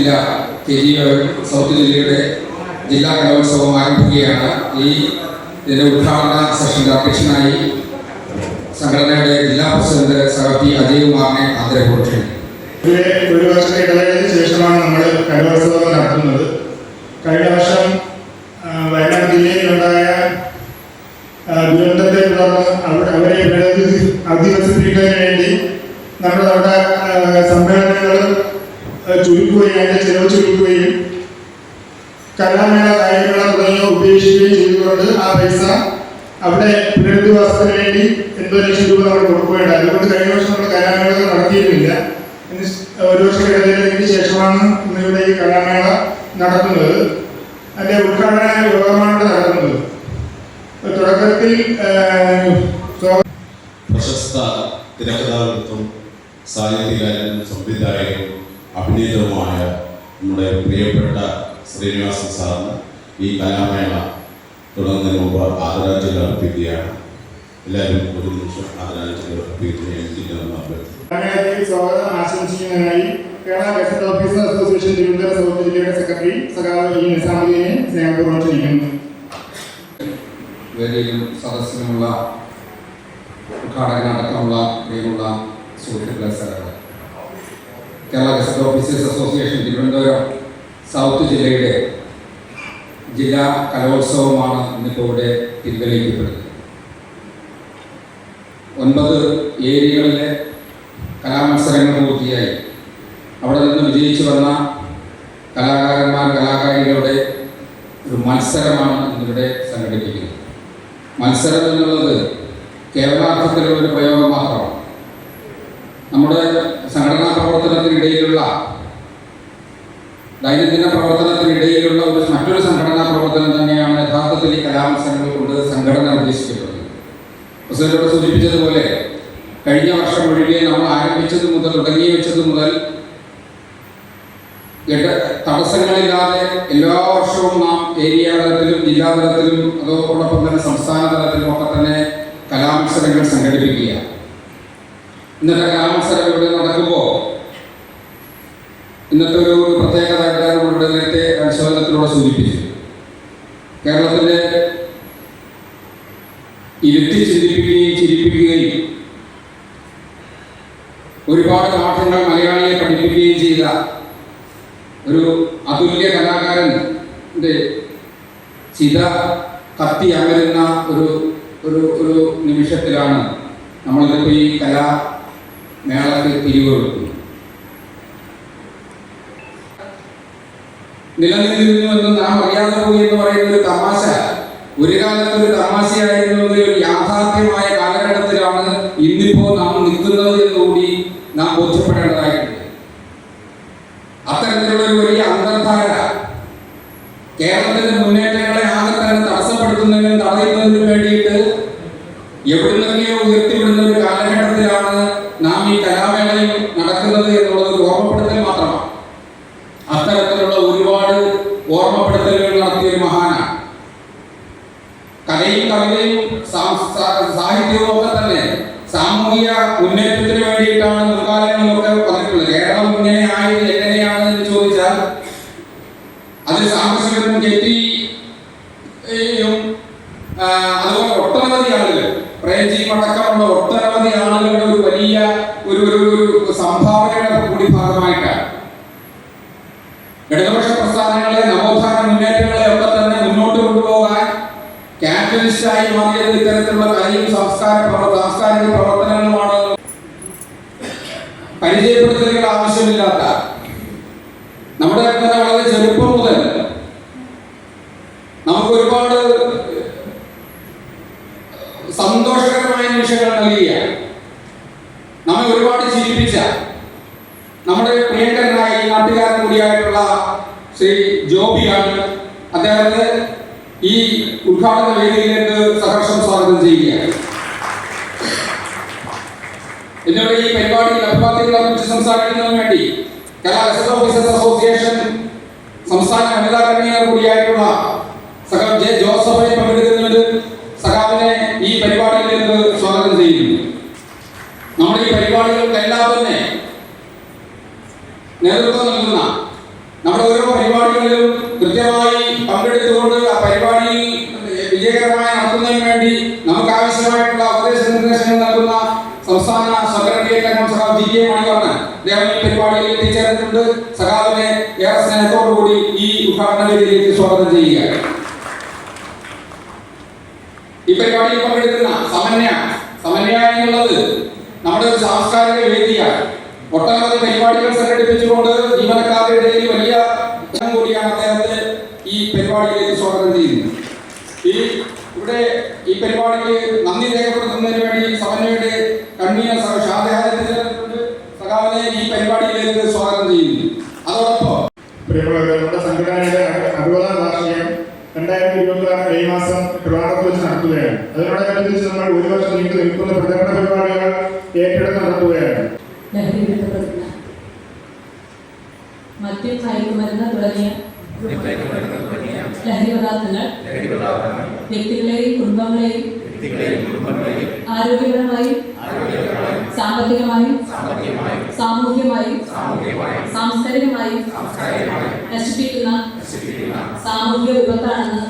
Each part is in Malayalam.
ജില്ല സൗത്ത് ജില്ലയുടെ ജില്ലാ കലോത്സവം ആരംഭിക്കുകയാണ്. ഇതിന്റെ ഉദ്ഘാടന സെഷന്റെ അധ്യക്ഷനായി സംഘടനയുടെ ജില്ലാ പ്രസിഡന്റ് സഹോദരി അജയ് കുമാറിനെ ആദരപൂർവ്വം ക്ഷണിക്കുന്നു. ഒരു വർഷത്തെ ഇടവേളയ്ക്ക് ശേഷമാണ് നമ്മൾ കലോത്സവം നടത്തുന്നത്. കഴിഞ്ഞ വർഷം വയനാട് ജില്ലയിലുണ്ടായ ദുരന്തത്തെ തുടർന്ന് അവരെ അധിവസിപ്പിക്കുന്നതിന് വേണ്ടി നമ്മുടെ സമ്മേളനങ്ങൾ ചുരുക്കുകയും അതിൻ്റെ ചിലവ് ചുരുക്കുകയും കലാമേള കായികമേള തുടങ്ങിയവ ഉപേക്ഷിക്കുകയും ചെയ്തുകൊണ്ട് ആ പൈസ അവിടെ പുനരധിവാസത്തിന് വേണ്ടി 80 ലക്ഷം രൂപ നമ്മൾ കൊടുക്കുകയുണ്ടായി. അതുകൊണ്ട് കഴിഞ്ഞ വർഷം നമ്മൾ കലാമേള നടത്തിയിരുന്നില്ല. ഒരു വർഷം ഇടവേളയ്ക്ക് ശേഷമാണ് ഇന്നിവിടെ ഈ കലാമേള നടത്തുന്നത്. അതിൻ്റെ ഉദ്ഘാടന യോഗമാണ് നടത്തുന്നത്. തുടക്കത്തിൽ പ്രശസ്ത തിരക്കഥാകൃത്തും സാഹിത്യകാരനും സംവിധായകനും അഭിനേതാവുമായ നമ്മുടെ പ്രിയപ്പെട്ട ശ്രീനിവാസൻ സാറിന് ഈ കലാമേള തുടങ്ങുന്നതിന് മുമ്പ് ആദരാഞ്ജലി അർപ്പിക്കുകയാണ്. എല്ലാവരും ഒരു നിമിഷം ആദരാഞ്ജലി അർപ്പിക്കുന്നതിന് സ്വാഗതം ആശംസിക്കുന്നതിനായി Kerala gazette officer association Thiruvananthapuram south ജില്ലയുടെ സെക്രട്ടറി സഖാവ് ഇ നിസാമുദ്ദീനെ സ്നേഹപൂർവ്വം ക്ഷണിക്കുന്നു. വേദിയിലും സദസ്സിലുമുള്ള ഉദ്ഘാടകനടക്കമുള്ള പ്രിയമുള്ള സുഹൃത്തുക്കളെ സഹോദരങ്ങളെ, Kerala gazette officers association Thiruvananthapuram south ജില്ലയുടെ ജില്ലാ കലോത്സവമാണ് ഇന്നിപ്പോൾ ഇവിടെ പിൻവലിക്കപ്പെടുന്നത്. 9 ഏരിയകളിലെ കലാമത്സരങ്ങൾ പൂർത്തിയായി. അവിടെ നിന്ന് വിജയിച്ചു വന്ന കലാകാരന്മാർ കലാകാരികളുടെ ഒരു മത്സരമാണ് ഇന്നിവിടെ സംഘടിപ്പിക്കുന്നത്. മത്സരം എന്നുള്ളത് കേരളാർത്ഥത്തിലുള്ള ഒരു പ്രയോഗം മാത്രമാണ്. നമ്മുടെ സംഘടനാ പ്രവർത്തനത്തിനിടയിലുള്ള ദൈനംദിന പ്രവർത്തനത്തിനിടയിലുള്ള മറ്റൊരു സംഘടനാ പ്രവർത്തനം തന്നെയാണ് യഥാർത്ഥത്തിൽ ഈ കലാമത്സരങ്ങൾ കൊണ്ട് സംഘടന ഉദ്ദേശിക്കപ്പെടുന്നത്. പ്രസിഡന്റ് സൂചിപ്പിച്ചതുപോലെ കഴിഞ്ഞ വർഷം ഒഴികെ നമ്മൾ ആരംഭിച്ചത് മുതൽ തുടങ്ങി വെച്ചത് മുതൽ തടസ്സങ്ങളില്ലാതെ എല്ലാ വർഷവും നാം ഏരിയ തലത്തിലും ജില്ലാ തലത്തിലും അതോടൊപ്പം തന്നെ സംസ്ഥാന തലത്തിലും ഒക്കെ തന്നെ കലാമത്സരങ്ങൾ സംഘടിപ്പിക്കുക. ഇന്നത്തെ കലാമത്സരം ഇവിടെ നടക്കുമ്പോൾ ഇന്നത്തെ ഒരു പ്രത്യേകത നമ്മളുടെ നേരത്തെ പരിശോധനത്തിലൂടെ സൂചിപ്പിച്ചു. കേരളത്തിൻ്റെ ഇരുത്തി ചിന്തിപ്പിക്കുകയും ചിരിപ്പിക്കുകയും ഒരുപാട് പാഠങ്ങൾ മലയാളിയെ പഠിപ്പിക്കുകയും ചെയ്ത ഒരു അതുല്യ കലാകാരൻ്റെ ചിത കത്തി അമരുന്ന ഒരു നിമിഷത്തിലാണ് നമ്മളിപ്പോൾ ഈ കലാമേളക്ക് തിരികൊടുക്കുന്നത്. നിലനിന്നിരുന്നു എന്ന് നാം അറിയാതെ പോയി എന്ന് പറയുന്ന ഒരു തമാശ ഒരു കാലത്ത് ഒരു തമാശയായിരുന്നു. ഒരു യാഥാർത്ഥ്യമായ കാലഘട്ടത്തിലാണ് ഇന്നിപ്പോൾ നാം നിൽക്കുന്നത് എന്നുകൂടി നാം ബോധ്യപ്പെടേണ്ടതായിട്ടുണ്ട്. അത്തരത്തിലുള്ള ഒരു വലിയ അന്തർധാര കേരളത്തിന്റെ മുന്നേറ്റങ്ങളെ ആകെ തന്നെ തടസ്സപ്പെടുത്തുന്നതിനും തടയുന്നതിനും വേണ്ടിയിട്ട് എവിടുന്നൊക്കെയോ ഉയർത്തിവിടുന്ന ഒരു കാലഘട്ടത്തിലാണ് നാം ഈ കലാമേളയിൽ നടക്കുന്നത് എന്നുള്ളത് ഒരു ഓർമ്മപ്പെടുത്തൽ മാത്രമാണ്. അത്തരത്തിലുള്ള ഒരുപാട് ഓർമ്മപ്പെടുത്തലുകൾ നടത്തിയൊരു മഹാനാണ്. കലയും കവിതയും സാഹിത്യവും ഒക്കെ തന്നെ സാമൂഹിക മുന്നേറ്റത്തിന് വേണ്ടിയിട്ടാണ് മുൻകാലങ്ങളിലൊക്കെ പറഞ്ഞിട്ടുള്ളത്. കേരളം ഇങ്ങനെ ആയത് എങ്ങനെയാണ് എന്ന് ചോദിച്ചാൽ അതിൽ സാംബശിവനും കെറ്റിയും അതുപോലെ ഒട്ടനവധി ആളുകൾ പ്രേംജി അടക്കമുള്ള ഒട്ടനവധി ആളുകളുടെ ഒരു വലിയ ഒരു സംഭാവനയുടെ കൂടി ഭാഗമായിട്ടാണ് ഇടതുപക്ഷ പ്രസ്ഥാനങ്ങളെ നവോത്ഥാന മുന്നേറ്റങ്ങളെ ഒക്കെ തന്നെ മുന്നോട്ട് കൊണ്ടുപോകാൻ കാറ്റലിസ്റ്റായി മാറിയത് ഇത്തരത്തിലുള്ള കലയും സാംസ്കാരിക പ്രവർത്തനങ്ങളുമാണ്. പരിചയപ്പെടുത്തലുകൾ ആവശ്യമില്ലാത്ത നമ്മുടെ തന്നെ വളരെ ചെറുപ്പം മുതൽ നമുക്ക് ഒരുപാട് സന്തോഷകരമായ നിമിഷങ്ങൾ നൽകിയ നമ്മെ ഒരുപാട് ചിരിപ്പിച്ച നമ്മുടെ പ്രിയങ്കരനായ ഈ നാട്ടുകാരൻ കൂടിയായിട്ടുള്ള ശ്രീ ജോബിയാണ്. അദ്ദേഹത്തെ ഈ ഉദ്ഘാടന വേദിയിലേക്ക് സഹർഷം സ്വാഗതം ചെയ്യുകയാണ്. എന്നോട് ഈ പരിപാടിയിൽ അഭിവാദ്യങ്ങളെ കുറിച്ച് സംസാരിക്കുന്നതിന് വേണ്ടി കേരള ഗസറ്റ് ഓഫീസേഴ്സ് അസോസിയേഷൻ സംസ്ഥാന വനിതാ കൺവീനർ കൂടിയായിട്ടുള്ള സഖാവ് ജെ ജോസഫെ പങ്കെടുക്കുന്നുണ്ട്. സഖാവിനെ ഈ പരിപാടിയിലേക്ക് സ്വാഗതം ചെയ്യുന്നു. നമ്മുടെ ഈ പരിപാടികൾക്കെല്ലാം തന്നെ നേതൃത്വം നൽകുന്ന നമ്മുടെ ഓരോ പരിപാടികളിലും കൃത്യമായി പങ്കെടുത്തുകൊണ്ട് ആ പരിപാടി വിജയകരമായി നടത്തുന്നതിന് വേണ്ടി നമുക്ക് ആവശ്യമായിട്ടുള്ള നിർദ്ദേശങ്ങൾ നൽകുന്ന സംസ്ഥാന സെക്രട്ടേറിയറ്റ് അംഗം സഖാവ് ജി കെ മണിവർണ്ണൻ അദ്ദേഹം ഈ പരിപാടിയിൽ എത്തിച്ചേർന്നിട്ടുണ്ട്. സഖാവിനെ ഏറെ സ്നേഹത്തോടുകൂടി ഈ ഉദ്ഘാടന വേദിയിലേക്ക് സ്വാഗതം ചെയ്യുക. ഈ പരിപാടിയിൽ പങ്കെടുക്കുന്ന സമന്വയ എന്നുള്ളത് നമ്മുടെ ഒരു സാംസ്കാരിക വേദിയാണ്. ഒട്ടനവധി പരിപാടികൾ സംഘടിപ്പിച്ചുകൊണ്ട് ജീവനക്കാരുടെ ഇടയിൽ വലിയ കൂടിയാണ് അദ്ദേഹത്തെ ഈ പരിപാടിയിലേക്ക് സ്വാഗതം ചെയ്യുന്നത്. ഇവിടെ ഈ പരിപാടിക്ക് നന്ദി രേഖപ്പെടുത്തുന്നതിന് വേണ്ടി സമന്വയയുടെ കൺവീനർ സഖാവിനെ ഈ പരിപാടിയിലേക്ക് സ്വാഗതം ചെയ്യുന്നു. അതോടൊപ്പം നമ്മുടെ സംഘടനയുടെ 60ാം വാർഷികം 2026 മെയ് മാസം ട്രിവാൻഡ്രത്ത് വെച്ച് നടത്തുകയാണ്. അതിനോടനുബന്ധിച്ച് നമ്മൾ ഒരു വർഷം നീണ്ടു നിൽക്കുന്ന പ്രചരണ പരിപാടികൾ ഏറ്റെടുത്ത് നടത്തുകയാണ്. മദ്യം, മയക്കുമരുന്ന് തുടങ്ങിയ ലഹരി പദാർത്ഥങ്ങൾ വ്യക്തികളെയും കുടുംബങ്ങളെയും ആരോഗ്യപരമായും സാമ്പത്തികമായും സാമൂഹ്യമായും സാംസ്കാരികമായും നശിപ്പിക്കുന്ന സാമൂഹിക വിപത്താണെന്ന്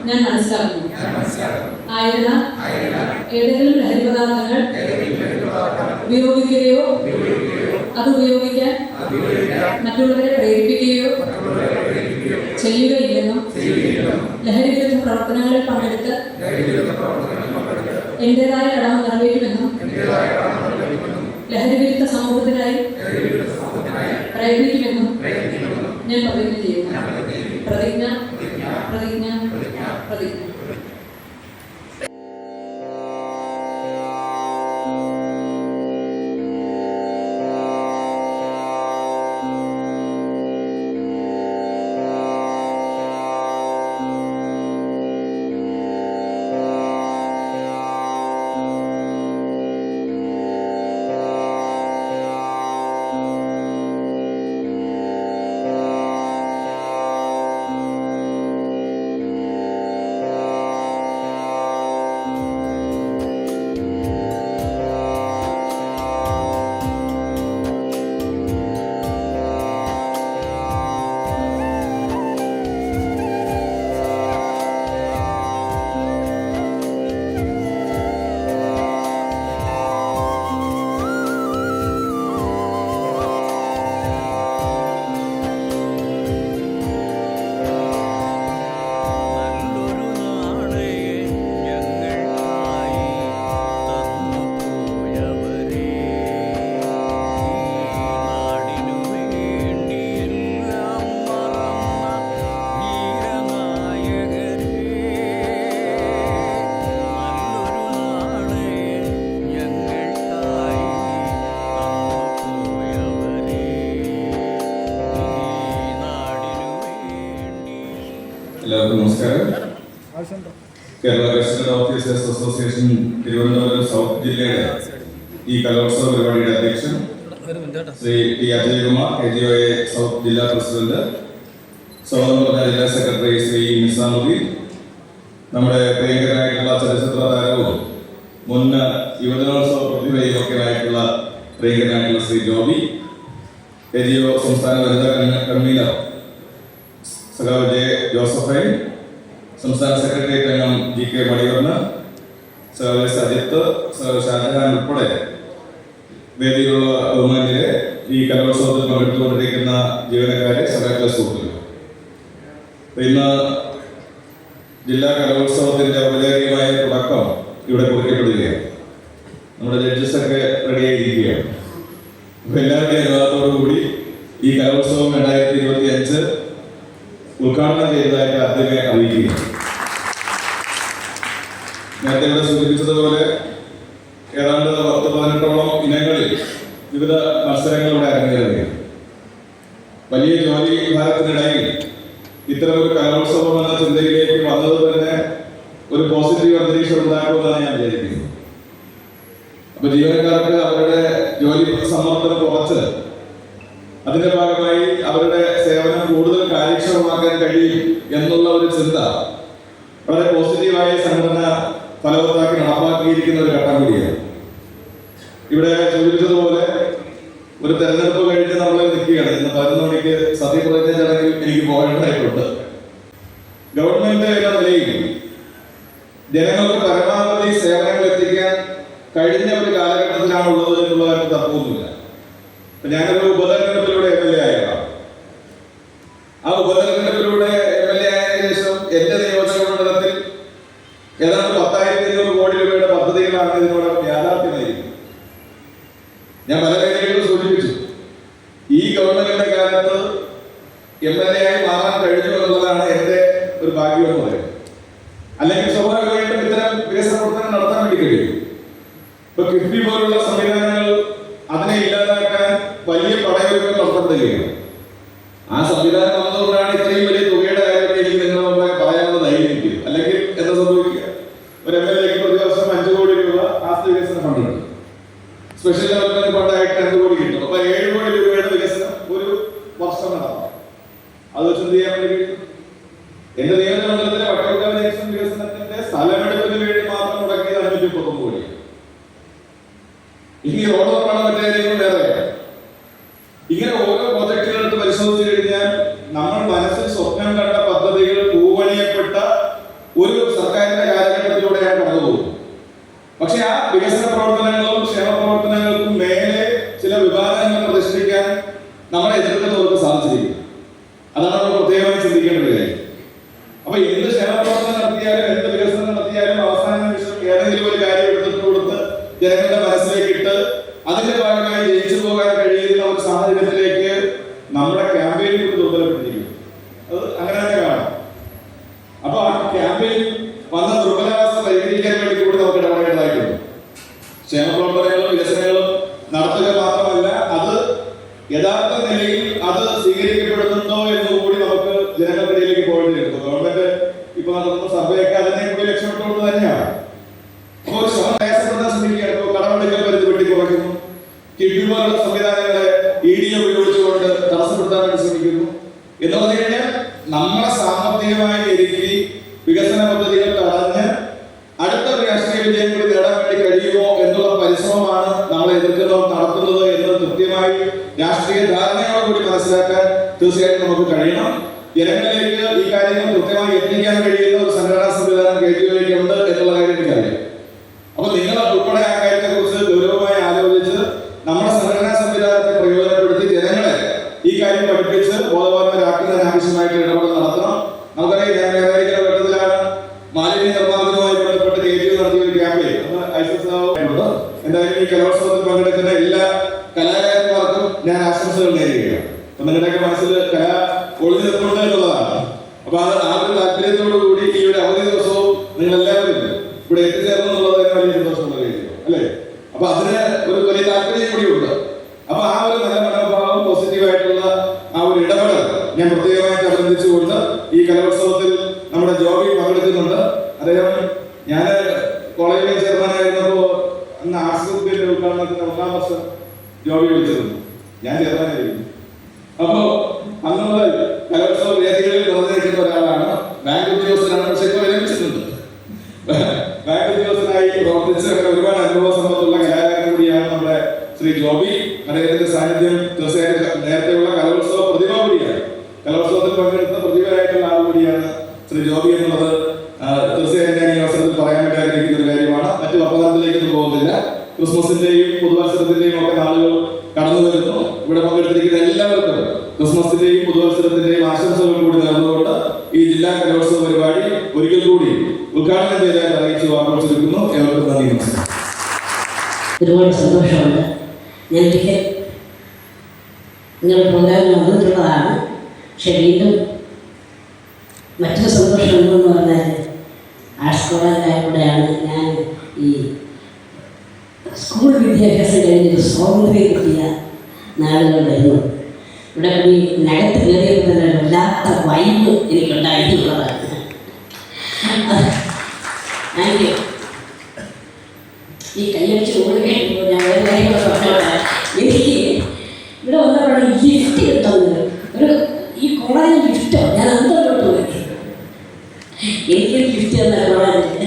ഞാൻ മനസ്സിലാക്കുന്നു. ആയതിനാൽ ഏതെങ്കിലും ലഹരി പദാർത്ഥങ്ങൾ ഉപയോഗിക്കുകയോ അത് ഉപയോഗിക്കാൻ മറ്റുള്ളവരെ പ്രേരിപ്പിക്കുകയോ ചെയ്യുകയില്ലെന്നും ലഹരി വിരുദ്ധ പ്രവർത്തനങ്ങളിൽ പങ്കെടുത്ത് എന്റേതായ കടമ നിറവേറ്റുമെന്നും ലഹരി വിരുദ്ധ സമൂഹത്തിനായി പ്രയത്നിക്കുമെന്നും ഞാൻ പ്രതിജ്ഞ ചെയ്യുന്നു. പ്രതിജ്ഞ പ്രതിജ്ഞ പ്രതിജ്ഞ. എല്ലാവർക്കും നമസ്കാരം. Kerala resident officers association Thiruvananthapuram south ജില്ലയുടെ ഈ കലോത്സവ പരിപാടിയുടെ അധ്യക്ഷൻ Shri T Ajayakumar, KGOA south ജില്ലാ പ്രസിഡന്റ്, സ്വാഗതം ജില്ലാ സെക്രട്ടറി ശ്രീ നിസാമുദ്ദീൻ, നമ്മുടെ പ്രിയങ്കരായിട്ടുള്ള ചലച്ചിത്ര താരവും മുൻ യുവജനോത്സവ പ്രതിഭയും ഒക്കെ ആയിട്ടുള്ള പ്രിയങ്കരായിട്ടുള്ള ശ്രീ ജോബി, KGO സംസ്ഥാന വനിതാ കൺവീനർ സഖാവ് ജെ ജോസഫൈൻ, സംസ്ഥാന സെക്രട്ടേറിയറ്റ് അംഗം ജി കെ മണിവർണ്ണൻ, സഖാവ് സജിത്ത്, സഖാവ് ഷാജഹാൻ ഉൾപ്പെടെ വേദിയിലുള്ള ബഹുമാന്യരെ, ഈ കലോത്സവത്തിൽ പങ്കെടുത്തുകൊണ്ടിരിക്കുന്ന ജീവനക്കാരെ, സഖാക്കളെ, സുഹൃത്തുക്കൾ, ഇന്ന് ജില്ലാ കലോത്സവത്തിന്റെ ഔപചാരികമായ തുടക്കം ഇവിടെ കുറിക്കപ്പെടുകയാണ്. നമ്മുടെ ജഡ്ജസ് ഒക്കെ റെഡിയായിരിക്കുകയാണ്. അപ്പൊ എല്ലാവരുടെയും അനുവാദത്തോടുകൂടി ഈ കലോത്സവം 2025 ഉദ്ഘാടനം ചെയ്തതായിട്ട് ആദ്യമേ അറിയിക്കുകയാണ്. നേരത്തെ ഇവിടെ സൂചിപ്പിച്ചതുപോലെ ഏതാണ്ട് 10-18ഓളം ഇനങ്ങളിൽ വിവിധ മത്സരങ്ങൾ ഇവിടെ അരങ്ങേറുകയാണ്. വലിയ ജോലി ഭാരത്തിനിടയിൽ ഇത്തരമൊരു കലോത്സവം എന്ന ചിന്തയിലേക്ക് വന്നത് തന്നെ ഒരു പോസിറ്റീവ് അന്തരീക്ഷം ഉണ്ടാക്കുമെന്നാണ് ഞാൻ വിചാരിക്കുന്നത്. അപ്പൊ ജീവനക്കാർക്ക് അവരുടെ ജോലി സമ്മർദ്ദം കുറച്ച് അതിന്റെ ഭാഗമായി അവരുടെ സേവനം കൂടുതൽ കാര്യക്ഷമമാക്കാൻ കഴിയും എന്നുള്ള ഒരു ചിന്ത വളരെ പോസിറ്റീവായി സംഘടന ഫലവത്താക്കി നടപ്പാക്കിയിരിക്കുന്ന ഒരു ഘട്ടം കൂടിയാണ്. ഇവിടെ സൂചിപ്പിച്ചതുപോലെ ഒരു തെരഞ്ഞെടുപ്പ് കഴിഞ്ഞ് നമ്മൾ നിൽക്കുക നിൽക്കുകയാണ്. ഇന്ന് 11 മണിക്ക് സത്യപ്രതിജ്ഞ ചടങ്ങിൽ എനിക്ക് പോകേണ്ടതായിട്ടുണ്ട്. ഗവൺമെന്റ് എന്ന നിലയിൽ ജനങ്ങൾക്ക് പരമാവധി സേവനങ്ങൾ എത്തിക്കാൻ കഴിഞ്ഞ ഒരു കാലഘട്ടത്തിലാണ് ഉള്ളത് എന്നുള്ള കാര്യം തർക്കമൊന്നുമില്ല. ഞാനൊരു ഉപതെരഞ്ഞെടുപ്പിലൂടെ MLA ആയതാണ്. ആ ഉപതെരഞ്ഞെടുപ്പിലൂടെ MLA ആയതിനു ശേഷം എന്റെ നിയോജക മണ്ഡലത്തിൽ ഏതാണ്ട് 10,500 കോടി രൂപയുടെ പദ്ധതികളാണ് ഇതിനോടൊപ്പം യാഥാർത്ഥ്യമായിരിക്കുന്നത്. ഞാൻ പല കാര്യങ്ങളും സൂചിപ്പിച്ചു. ഈ ഗവൺമെന്റിന്റെ കാലത്ത് MLA ആയി മാറാൻ കഴിഞ്ഞു എന്നുള്ളതാണ് എന്റെ ഒരു ഭാഗ്യം എന്ന് പറയുന്നത്. അല്ലെങ്കിൽ സ്വാഭാവികമായിട്ടും ഇത്തരം വികസന പ്രവർത്തനം നടത്താൻ വേണ്ടി കഴിയും. ഇപ്പൊ കിഫ്ബി പോലുള്ള സംവിധാനങ്ങൾ അതിനെ ഇല്ലാതാക്കാൻ വലിയ പടയൊരുക്കം നടത്തേണ്ടതാണ്. ആ സംവിധാനം വന്നതുകൊണ്ടാണ് ഇത്രയും വലിയ തുകയുടെ കാര്യത്തിൽ എനിക്ക് നിങ്ങളുടെ മുമ്പേ പറയാനുള്ള ധൈര്യം കിട്ടിയത്. അല്ലെങ്കിൽ എന്താ സംഭവിക്കുക? ഒരു MLA പ്രതിവർഷം 5 കോടി രൂപ ആസ്തി വികസന ഫണ്ടുണ്ട്. സ്പെഷ്യൽ ഡെവലപ്മെന്റ് ഫണ്ടായിട്ട് 2 കോടി കിട്ടും. അപ്പൊ 7 കോടി രൂപയുടെ വികസനം ഒരു വർഷം നടത്താം. അത് വെച്ച് എന്ത് ചെയ്യാൻ വേണ്ടി കഴിയും? എന്റെ നിയോജകമണ്ഡലത്തിലെ വട്ടവക്കാവ് ജംഗ്ഷൻ വികസനത്തിന്റെ സ്ഥലമെടുപ്പിന് വേണ്ടി മാത്രം മുടക്കിയത് 530 കോടി. ഇനി റോഡോപ്പാണ് മറ്റേ വേറെ. ഇങ്ങനെ ഓരോ പ്രോജക്റ്റുകളെടുത്ത് പരിശോധിച്ചു കഴിഞ്ഞാൽ നമ്മൾ മനസ്സിൽ സ്വപ്നം കണ്ട പദ്ധതികൾ പൂവണിയപ്പെട്ട ഒരു സർക്കാരിന്റെ കാലഘട്ടത്തിലൂടെയാണ് കടന്നുപോകുന്നത്. പക്ഷെ ആ വികസന പ്രവർത്തനങ്ങളും ക്ഷേമ പ്രവർത്തനങ്ങൾക്കും മേലെ ചില വിഭാഗങ്ങൾ പ്രതിഷ്ഠിക്കാൻ നമ്മളെ എതിർക്കുന്നവർക്ക് സാധിച്ചിരിക്കും. അതാണ് നമ്മൾ പ്രത്യേകമായി ചിന്തിക്കേണ്ട കാര്യം. അപ്പൊ എന്ത് ക്ഷേമ പ്രവർത്തനം നടത്തിയാലും എന്ത് വികസനം നടത്തിയാലും അവസാന നിമിഷം ഏതെങ്കിലും ഒരു കാര്യം എടുത്തിട്ട് കൊടുത്ത് ജനങ്ങളുടെ മനസ്സിലേക്ക് ഇട്ട് അതിന്റെ ഭാഗമായി ജയിച്ചു പോകാൻ കഴിയുന്ന ഒരു സാഹചര്യത്തിലേക്ക് നമ്മുടെ ക്യാമ്പയിനിൽ ദുർബലപ്പെട്ടിരിക്കും. അത് അങ്ങനെ തന്നെ കാണാം. അപ്പൊ ആ ക്യാമ്പയിൻ വന്ന ദുർബലാവസ്ഥ പരിഹരിക്കാൻ വേണ്ടി കൂടി നമുക്ക് ഇടപെടേണ്ടതായിട്ടുണ്ട്. ക്ഷേമ പ്രവർത്തനങ്ങളും വികസനങ്ങളും നടത്തുക മാത്രമല്ല, അത് യഥാർത്ഥ നിലയിൽ അത് സ്വീകരിക്കപ്പെടുന്നുണ്ടോ എന്നുകൂടി നമുക്ക് ജനങ്ങൾക്കിടയിലേക്ക് പോകേണ്ടിയിരുന്നു. ഗവൺമെന്റ് ഇപ്പൊ നടത്തുന്ന സർവേയൊക്കെ അതിനെ കൂടി ലക്ഷ്യമിട്ടുകൊണ്ട് തന്നെയാണ്. അപ്പോൾ ഒരു ശ്രമം പ്രയാസപ്പെടുത്താൻ ശ്രമിക്കുകയാണ്. ഇപ്പോൾ കടമെടുക്കൽ പരിധി വെട്ടി കുറയ്ക്കുന്നു. കിഫ്ബി പോലുള്ള സംവിധാനങ്ങളെ ED ഉപയോഗിച്ചുകൊണ്ട് തടസ്സപ്പെടുത്താൻ വേണ്ടി ശ്രമിക്കുന്നു. എന്ന് പറഞ്ഞു കഴിഞ്ഞാൽ നമ്മളെ സാമ്പത്തികമായി ഞെരുക്കി വികസന പദ്ധതികൾ തടഞ്ഞ് അടുത്ത ഒരു രാഷ്ട്രീയ വിജയം കൂടി നേടാൻ വേണ്ടി കഴിയുമോ എന്നുള്ള പരിശ്രമമാണ് നമ്മളെ എതിർക്കുന്നവർ നടത്തുന്നത് എന്ന് കൃത്യമായി രാഷ്ട്രീയ ധാരണയോടുകൂടി മനസ്സിലാക്കാൻ തീർച്ചയായിട്ടും നമുക്ക് കഴിയണം. ജനങ്ങളിലേക്ക് ഈ കാര്യങ്ങൾ കൃത്യമായി എത്തിക്കാൻ കഴിയുന്ന ഒരു സംഘടനാ സംവിധാനം KGOയ്ക്ക് ഉണ്ട് എന്നുള്ള കാര്യം എനിക്കറിയാം. അപ്പൊ നിങ്ങൾ ഉൾപ്പെടെ ആ കാര്യത്തെ കുറിച്ച് ഗൗരവമായി ആലോചിച്ച് നമ്മുടെ സംഘടനാ സംവിധാനത്തെ പ്രയോജനപ്പെടുത്തി ജനങ്ങളെ ഈ കാര്യം പഠിപ്പിച്ച് ബോധവാന്മാരാക്കുന്നതിന് ആവശ്യമായിട്ട് ഇടപെടൽ നടത്തണം. നമുക്കറിയാം, ഞാൻ വേറെ ഘട്ടത്തിലാണ് മാലിന്യ നിർമ്മാർജ്ജനവുമായി ബന്ധപ്പെട്ട് KGO നടത്തിയ ഒരു ക്യാമ്പയിൻ എന്തായാലും ഈ കലോത്സവത്തിൽ പങ്കെടുക്കുന്ന എല്ലാ കലാകാരന്മാർക്കും ഞാൻ ആശംസകൾ നേരുകയാണ്. അപ്പൊ നിങ്ങളുടെയൊക്കെ മനസ്സിൽ കല ഒളിഞ്ഞു നിൽപ്പുണ്ട് എന്നുള്ളതാണ്. അപ്പൊ അത് ആ ഒരു താല്പര്യത്തോടു കൂടി ഈ ഒരു അവധി ദിവസവും നിങ്ങൾ എല്ലാവരും ഇവിടെ എത്തിച്ചേർന്നു എന്നുള്ളത് തന്നെ വലിയ സന്തോഷമുള്ള കാര്യമാണ്, അല്ലേ? അപ്പൊ അതിന് ഒരു വലിയ താല്പര്യം കൂടിയുണ്ട്. അപ്പൊ ആ ഒരു നല്ല മനോഭാവം, പോസിറ്റീവായിട്ടുള്ള ആ ഒരു ഇടപെടൽ ഞാൻ പ്രത്യേകമായിട്ട് അഭിനന്ദിച്ചുകൊണ്ട് ഈ കലോത്സവത്തിൽ നമ്മുടെ ജോബി പങ്കെടുക്കുന്നുണ്ട്. അദ്ദേഹം ഞാൻ കോളേജിലെ ചെയർമാനായിരുന്നപ്പോ അന്ന് ആർട്സ് ഗ്രൂപ്പിന്റെ ഉദ്ഘാടനത്തിന് 1-ാം വർഷം ജോബി വിളിച്ചിരുന്നു. ഞാൻ ചെയർമാനായിരുന്നു. അപ്പോ അന്ന് മുതൽ കലോത്സവ വേദികളിൽ നിറഞ്ഞിരിക്കുന്ന ഒരാളാണ്. ബാങ്ക് ഉദ്യോഗസ്ഥനാണ്, പക്ഷെ ഇപ്പോൾ വിരമിച്ചിട്ടുണ്ട്. ബാങ്ക് ഉദ്യോഗസ്ഥനായി പ്രവർത്തിച്ച് ഒരുപാട് അനുഭവ സമ്പത്തുള്ള കലാകാരൻ കൂടിയാണ് നമ്മുടെ ശ്രീ ജോബി. അദ്ദേഹത്തിന്റെ സാന്നിധ്യം തീർച്ചയായിട്ടും നേരത്തെയുള്ള കലോത്സവ പ്രതിഭ കൂടിയാണ്. കലോത്സവത്തിൽ പങ്കെടുത്ത പ്രതിഭയായിട്ടുള്ള ആൾ കൂടിയാണ് ശ്രീ ജോബി എന്നുള്ളത് തീർച്ചയായും ഞാൻ ഈ അവസരത്തിൽ പറയാൻ വേണ്ടി ആഗ്രഹിക്കുന്ന ഒരു കാര്യമാണ്. മറ്റു വർത്തമാനത്തിലേക്കൊന്നും പോകുന്നില്ല. ക്രിസ്മസിന്റെയും പുതുവത്സരത്തിന്റെയും ഒക്കെ നാളുകൾ കടന്നു വരുന്നു. ഇവിടെ പങ്കെടുത്തിരിക്കുന്ന എല്ലാവർക്കും ക്രിസ്മസിന്റെയും പുതുവത്സരത്തിന്റെയും ആശംസകൾ കൂടി നേർന്നുകൊണ്ട് ഈ ജില്ലാ കലോത്സവ പരിപാടി ഒരിക്കൽ കൂടി ഉദ്ഘാടനം ചെയ്തതായി അറിയിച്ചു ആഘോഷിക്കുന്നു. ഏവർക്കും നന്ദി. ഒരുപാട് സന്തോഷമുണ്ട്. ഞാൻ ഒരിക്കൽ നിങ്ങളുടെ പ്രോഗ്രാമിൽ വന്നിട്ടുള്ളതാണ്. പക്ഷെ വീണ്ടും മറ്റൊരു സന്തോഷം എന്തെന്ന് പറഞ്ഞാൽ ആർട്സ് കോളേജിലായപ്പോഴാണ് ഞാൻ ഈ സ്കൂൾ വിദ്യാഭ്യാസം കഴിഞ്ഞൊരു സ്വാതന്ത്ര്യം കിട്ടിയ നാളുകൾ വരുന്നു. ഇവിടെ ഈ നഗത്ത് കയറിയപ്പോൾ തന്നെ വല്ലാത്ത വൈബ് എനിക്കുണ്ടായിട്ടുള്ളതാണ്. Thank you. ഈ കൈയടിച്ച് ഓടുകയായിരുന്നു. ഞാൻ വേറെ കാര്യങ്ങൾ പറഞ്ഞോളാം. എനിക്ക് ഇവിടെ വന്നപ്പോഴാണ് ഗിഫ്റ്റ് കിട്ടുന്നത്. ഒരു ഈ കോളേജിൽ ഗിഫ്റ്റോ ഞാൻ അന്തോട്ട് പോയി. എനിക്കൊരു ഗിഫ്റ്റ് തന്ന കോളേജിൽ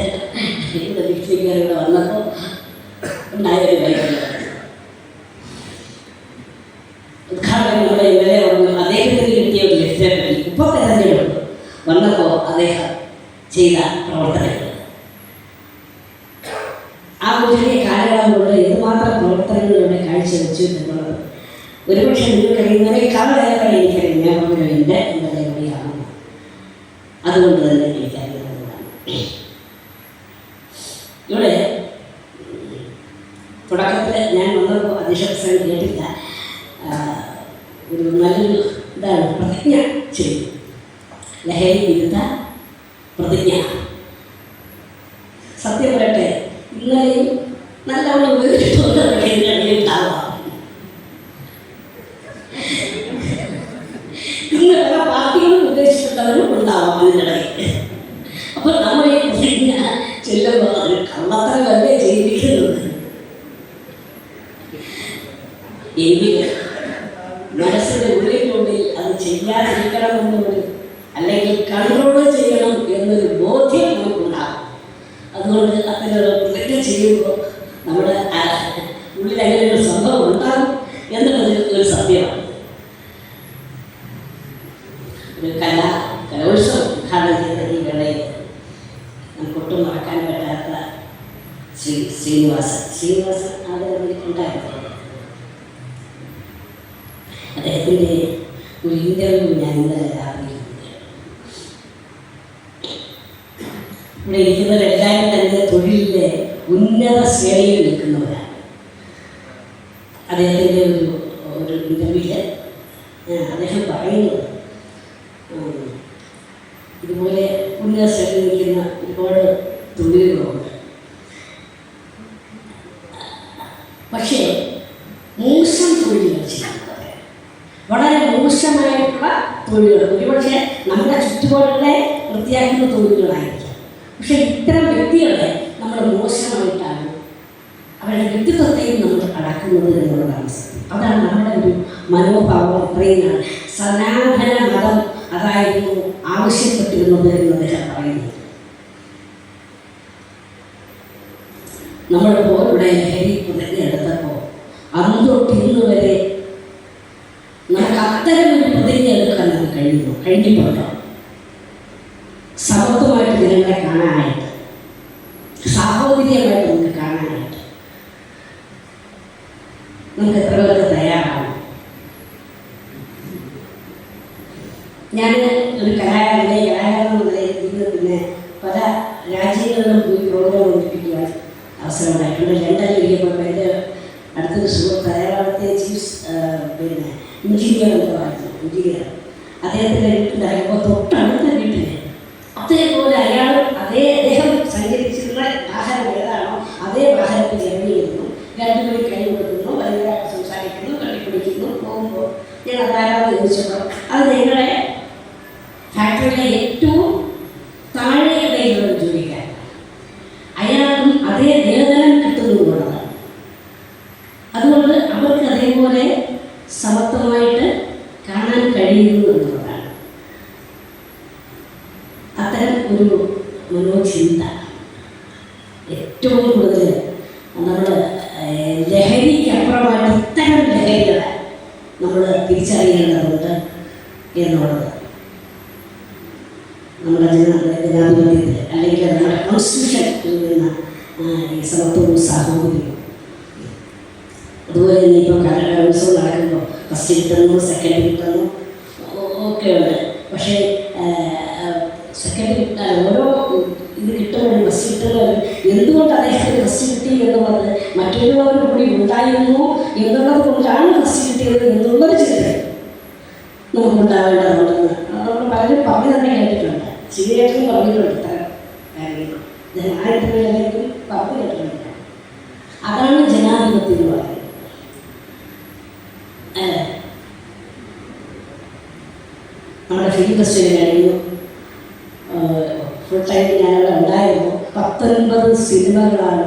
ഇവിടെ ഗിഫ്റ്റ് കയറി ഇവിടെ വന്നപ്പോൾ ഉണ്ടായൊരു കാര്യം ഉദ്ഘാടനം നമ്മുടെ അദ്ദേഹം ചെയ്ത പ്രവർത്തനങ്ങൾ. ആ ഒരു ചെറിയ കാലയളവ് കൊണ്ട് എന്തുമാത്രം പ്രവർത്തനങ്ങളിലൂടെ കാഴ്ചവെച്ചു എന്നുള്ളത് ഒരുപക്ഷെ നിങ്ങൾക്കറിയുന്നതിനേക്കാളേറെ എനിക്കറിയാം. ഞാൻ പറഞ്ഞു എൻ്റെ എവിടെയാണ്, അതുകൊണ്ട് തന്നെ എനിക്കറിയാവുന്നതാണ്. ഇവിടെ തുടക്കത്തിൽ ഞാൻ വന്നപ്പോൾ അധ്യക്ഷ പ്രസംഗം കേട്ടില്ല. ഒരു നല്ലൊരു ഇതാണ് പ്രതിജ്ഞ ചെയ്തു, ലഹരി വിരുദ്ധ പ്രതിജ്ഞ. സത്യം പറയട്ടെ, ഇന്നലെയും നല്ലവണ്ണം ഉപയോഗിച്ചിട്ടുണ്ട് ഉണ്ടാവാം. ഇന്ന് പല പാർട്ടികളും ഉദ്ദേശിച്ചിട്ടുള്ളവരും ഉണ്ടാവാം അതിനിടയിൽ. അപ്പോൾ നമ്മൾ ഈ പ്രതിജ്ഞ ചെല്ലുമ്പോൾ ഒരു കള്ളത്തരമല്ലേ ചെയ്തിരിക്കുന്നത്. എങ്കിലും മനസ്സിൻ്റെ ഉള്ളിനുള്ളിൽ അത് ചെയ്യാതിരിക്കണമെന്നൊരു, അല്ലെങ്കിൽ കൺട്രോൾ ചെയ്യണം എന്നൊരു ബോധ്യം നമുക്കുണ്ടാകും. അതുകൊണ്ട് അത്തരമൊരു പ്രതിജ്ഞ ചെയ്യുമ്പോൾ നമ്മുടെ ഉള്ളിൽ അങ്ങനെ ഒരു സംഭവം ഉണ്ടാകും എന്നുള്ളത് ഒരു സത്യമാണ്. ഒരു കലോത്സവം ഉദ്ഘാടനം ചെയ്ത ഈ വേളയിൽ നമുക്കൊട്ടും മറക്കാൻ പറ്റാത്ത ശ്രീനിവാസൻ ആദരവിൽ ഉണ്ടായിരുന്നു. അദ്ദേഹത്തിൻ്റെ ഒരു ഇൻ്റർവ്യൂ ഞാൻ ഇന്നലെ രാത്രി ഇവിടെ ഇരിക്കുന്നവരെല്ലാവരും തന്നെ തൊഴിലിലെ ഉന്നത ശ്രേണിയിൽ നിൽക്കുന്നവരാണ്. അദ്ദേഹത്തിൻ്റെ ഒരു ഇൻ്റർവ്യൂവിൽ അദ്ദേഹം പറയുന്നത് ഇതുപോലെ ഉന്നത ശ്രേണിയിൽ നിൽക്കുന്ന ഒരുപാട് തൊഴിലുകളുണ്ട്. പക്ഷേ മോശം തൊഴിലുകൾ ചെയ്യുന്നവർ, വളരെ മോശമായിട്ടുള്ള തൊഴിലുകൾ, ഒരുപക്ഷെ നമ്മുടെ ചുറ്റുപാടുകളെ വൃത്തിയാക്കുന്ന തൊഴിലുകളായിരിക്കും. പക്ഷെ ഇത്തരം വ്യക്തികളെ നമ്മൾ മോശമായിട്ടാണ് അവരുടെ വ്യക്തിത്വത്തെയും നമ്മൾ അടക്കുന്നത് എന്നുള്ളതാണ് സത്യം. അതാണ് നമ്മുടെ ഒരു മനോഭാവം. ഇത്രയും സനാതന മതം അതായിരുന്നു ആവശ്യപ്പെട്ടിരുന്നത് എന്ന് അദ്ദേഹം പറയുന്നത്. നമ്മളിപ്പോൾ ഇവിടെ ലഹരി പ്രതിജ്ഞ എടുത്തപ്പോൾ അന്ന് തൊട്ട് ഇന്ന് വരെ നമുക്ക് അത്തരം ഒരു പ്രതിജ്ഞ എടുക്കാൻ നമുക്ക് കഴിഞ്ഞിട്ടുണ്ടോ? സമത്വമായിട്ട് ജനങ്ങളെ കാണാനായിട്ട്, സാഹോദര്യമായിട്ട് നമുക്ക് കാണാനായിട്ട് നമുക്ക് എത്ര പേർക്ക് തയ്യാറാണ്? ഞാൻ ഒരു കലാകാരൻ പിന്നെ പല രാജ്യങ്ങളിലും പോയി പ്രോഗ്രാം അവതരിപ്പിക്കുവാൻ അവസരം ഉണ്ടായിട്ടുണ്ട്. ലണ്ടനിൽ ഇരിക്കുമ്പോൾ എൻ്റെ അടുത്തൊരു സുഹൃത്ത്, അയാളത്തെ ചീഫ് പിന്നെ എഞ്ചിനീയർ എന്തായിരുന്നു, എഞ്ചിനീയർ. അദ്ദേഹത്തിൻ്റെ വീട്ടിൽ ഇറങ്ങുമ്പോൾ തൊട്ടടുത്ത വീട്ടിൽ അതേപോലെ അദ്ദേഹം സഞ്ചരിച്ചിരുന്ന വാഹനം ഏതാണോ അതേ വാഹനത്തിൽ ഇറങ്ങിയിരുന്നു. രണ്ടുപേരും കൈ കൊടുക്കുന്നു, ഭയങ്കരമായിട്ട് സംസാരിക്കുന്നു, കെട്ടിപ്പിടിക്കുന്നു. പോകുമ്പോൾ ഞാൻ അതാരാന്ന് ചോദിച്ചപ്പോൾ അത് ഞങ്ങളെ ഫാക്ടറിയിലെ ഏറ്റവും താഴെയിലുള്ള ജോലിക്കാരൻ, അയാൾക്കും അതേ വേതനം കിട്ടുന്നുള്ളതാണ്. അതുകൊണ്ട് അവർക്ക് അതേപോലെ സമത്വമായിട്ട് കാണാൻ കഴിയുന്നു എന്നുള്ളതാണ്. അത്തരം ഒരു മനോചിന്ത ഏറ്റവും കൂടുതൽ നമ്മൾ ലഹരിക്ക് അപ്പുറമായിട്ട് ഇത്തരം ലഹരികളെ നമ്മൾ തിരിച്ചറിയേണ്ടതുണ്ട് എന്നുള്ളത് നമ്മുടെ ജനാധിപത്യത്തിൽ, അല്ലെങ്കിൽ നമ്മുടെ കോൺസ്റ്റിറ്റ്യൂഷൻ എന്ന ഈ സമത്വവും സാഹോദര്യവും. അതുപോലെ തന്നെ ഇപ്പോൾ കലോത്സവം നടക്കുമ്പോൾ ഫസ്റ്റ് കിട്ടുന്നു, സെക്കൻഡ് കിട്ടുന്നു ഒക്കെ ഉണ്ട്. പക്ഷേ സെക്കൻഡ് കിട്ടാൻ ഓരോ ഇത് കിട്ടുമ്പോഴും ഫസ്റ്റ് കിട്ടുന്നവരും എന്തുകൊണ്ട് അദ്ദേഹത്തിന് ഫസ്റ്റ് കിട്ടി എന്നുള്ളത് മറ്റുള്ളവരുടെ കൂടി ഉണ്ടായിരുന്നു എന്നുള്ളത് കൊണ്ടാണ് ഫസ്റ്റ് കിട്ടിയത് എന്നുള്ളൊരു ചിന്ത നമുക്കുണ്ടാവേണ്ടതുണ്ടെന്ന് നമ്മൾ പലരും പറഞ്ഞു തന്നെ കേട്ടിട്ടുണ്ട്. ശരിയായിട്ടും പറഞ്ഞിട്ടുണ്ട് ഇത്തരം കാര്യങ്ങൾ. ജനാധിപത്യത്തിലേക്കും പറഞ്ഞു കേട്ടിട്ടുണ്ട്. അതാണ് ജനാധിപത്യം എന്ന് പറയുന്നത്. നമ്മുടെ ഫിലിം ഫെസ്റ്റിവൽ കഴിഞ്ഞു. ഫുൾ ടൈം ഞാനവിടെ ഉണ്ടായിരുന്നു. 19 സിനിമകളാണ്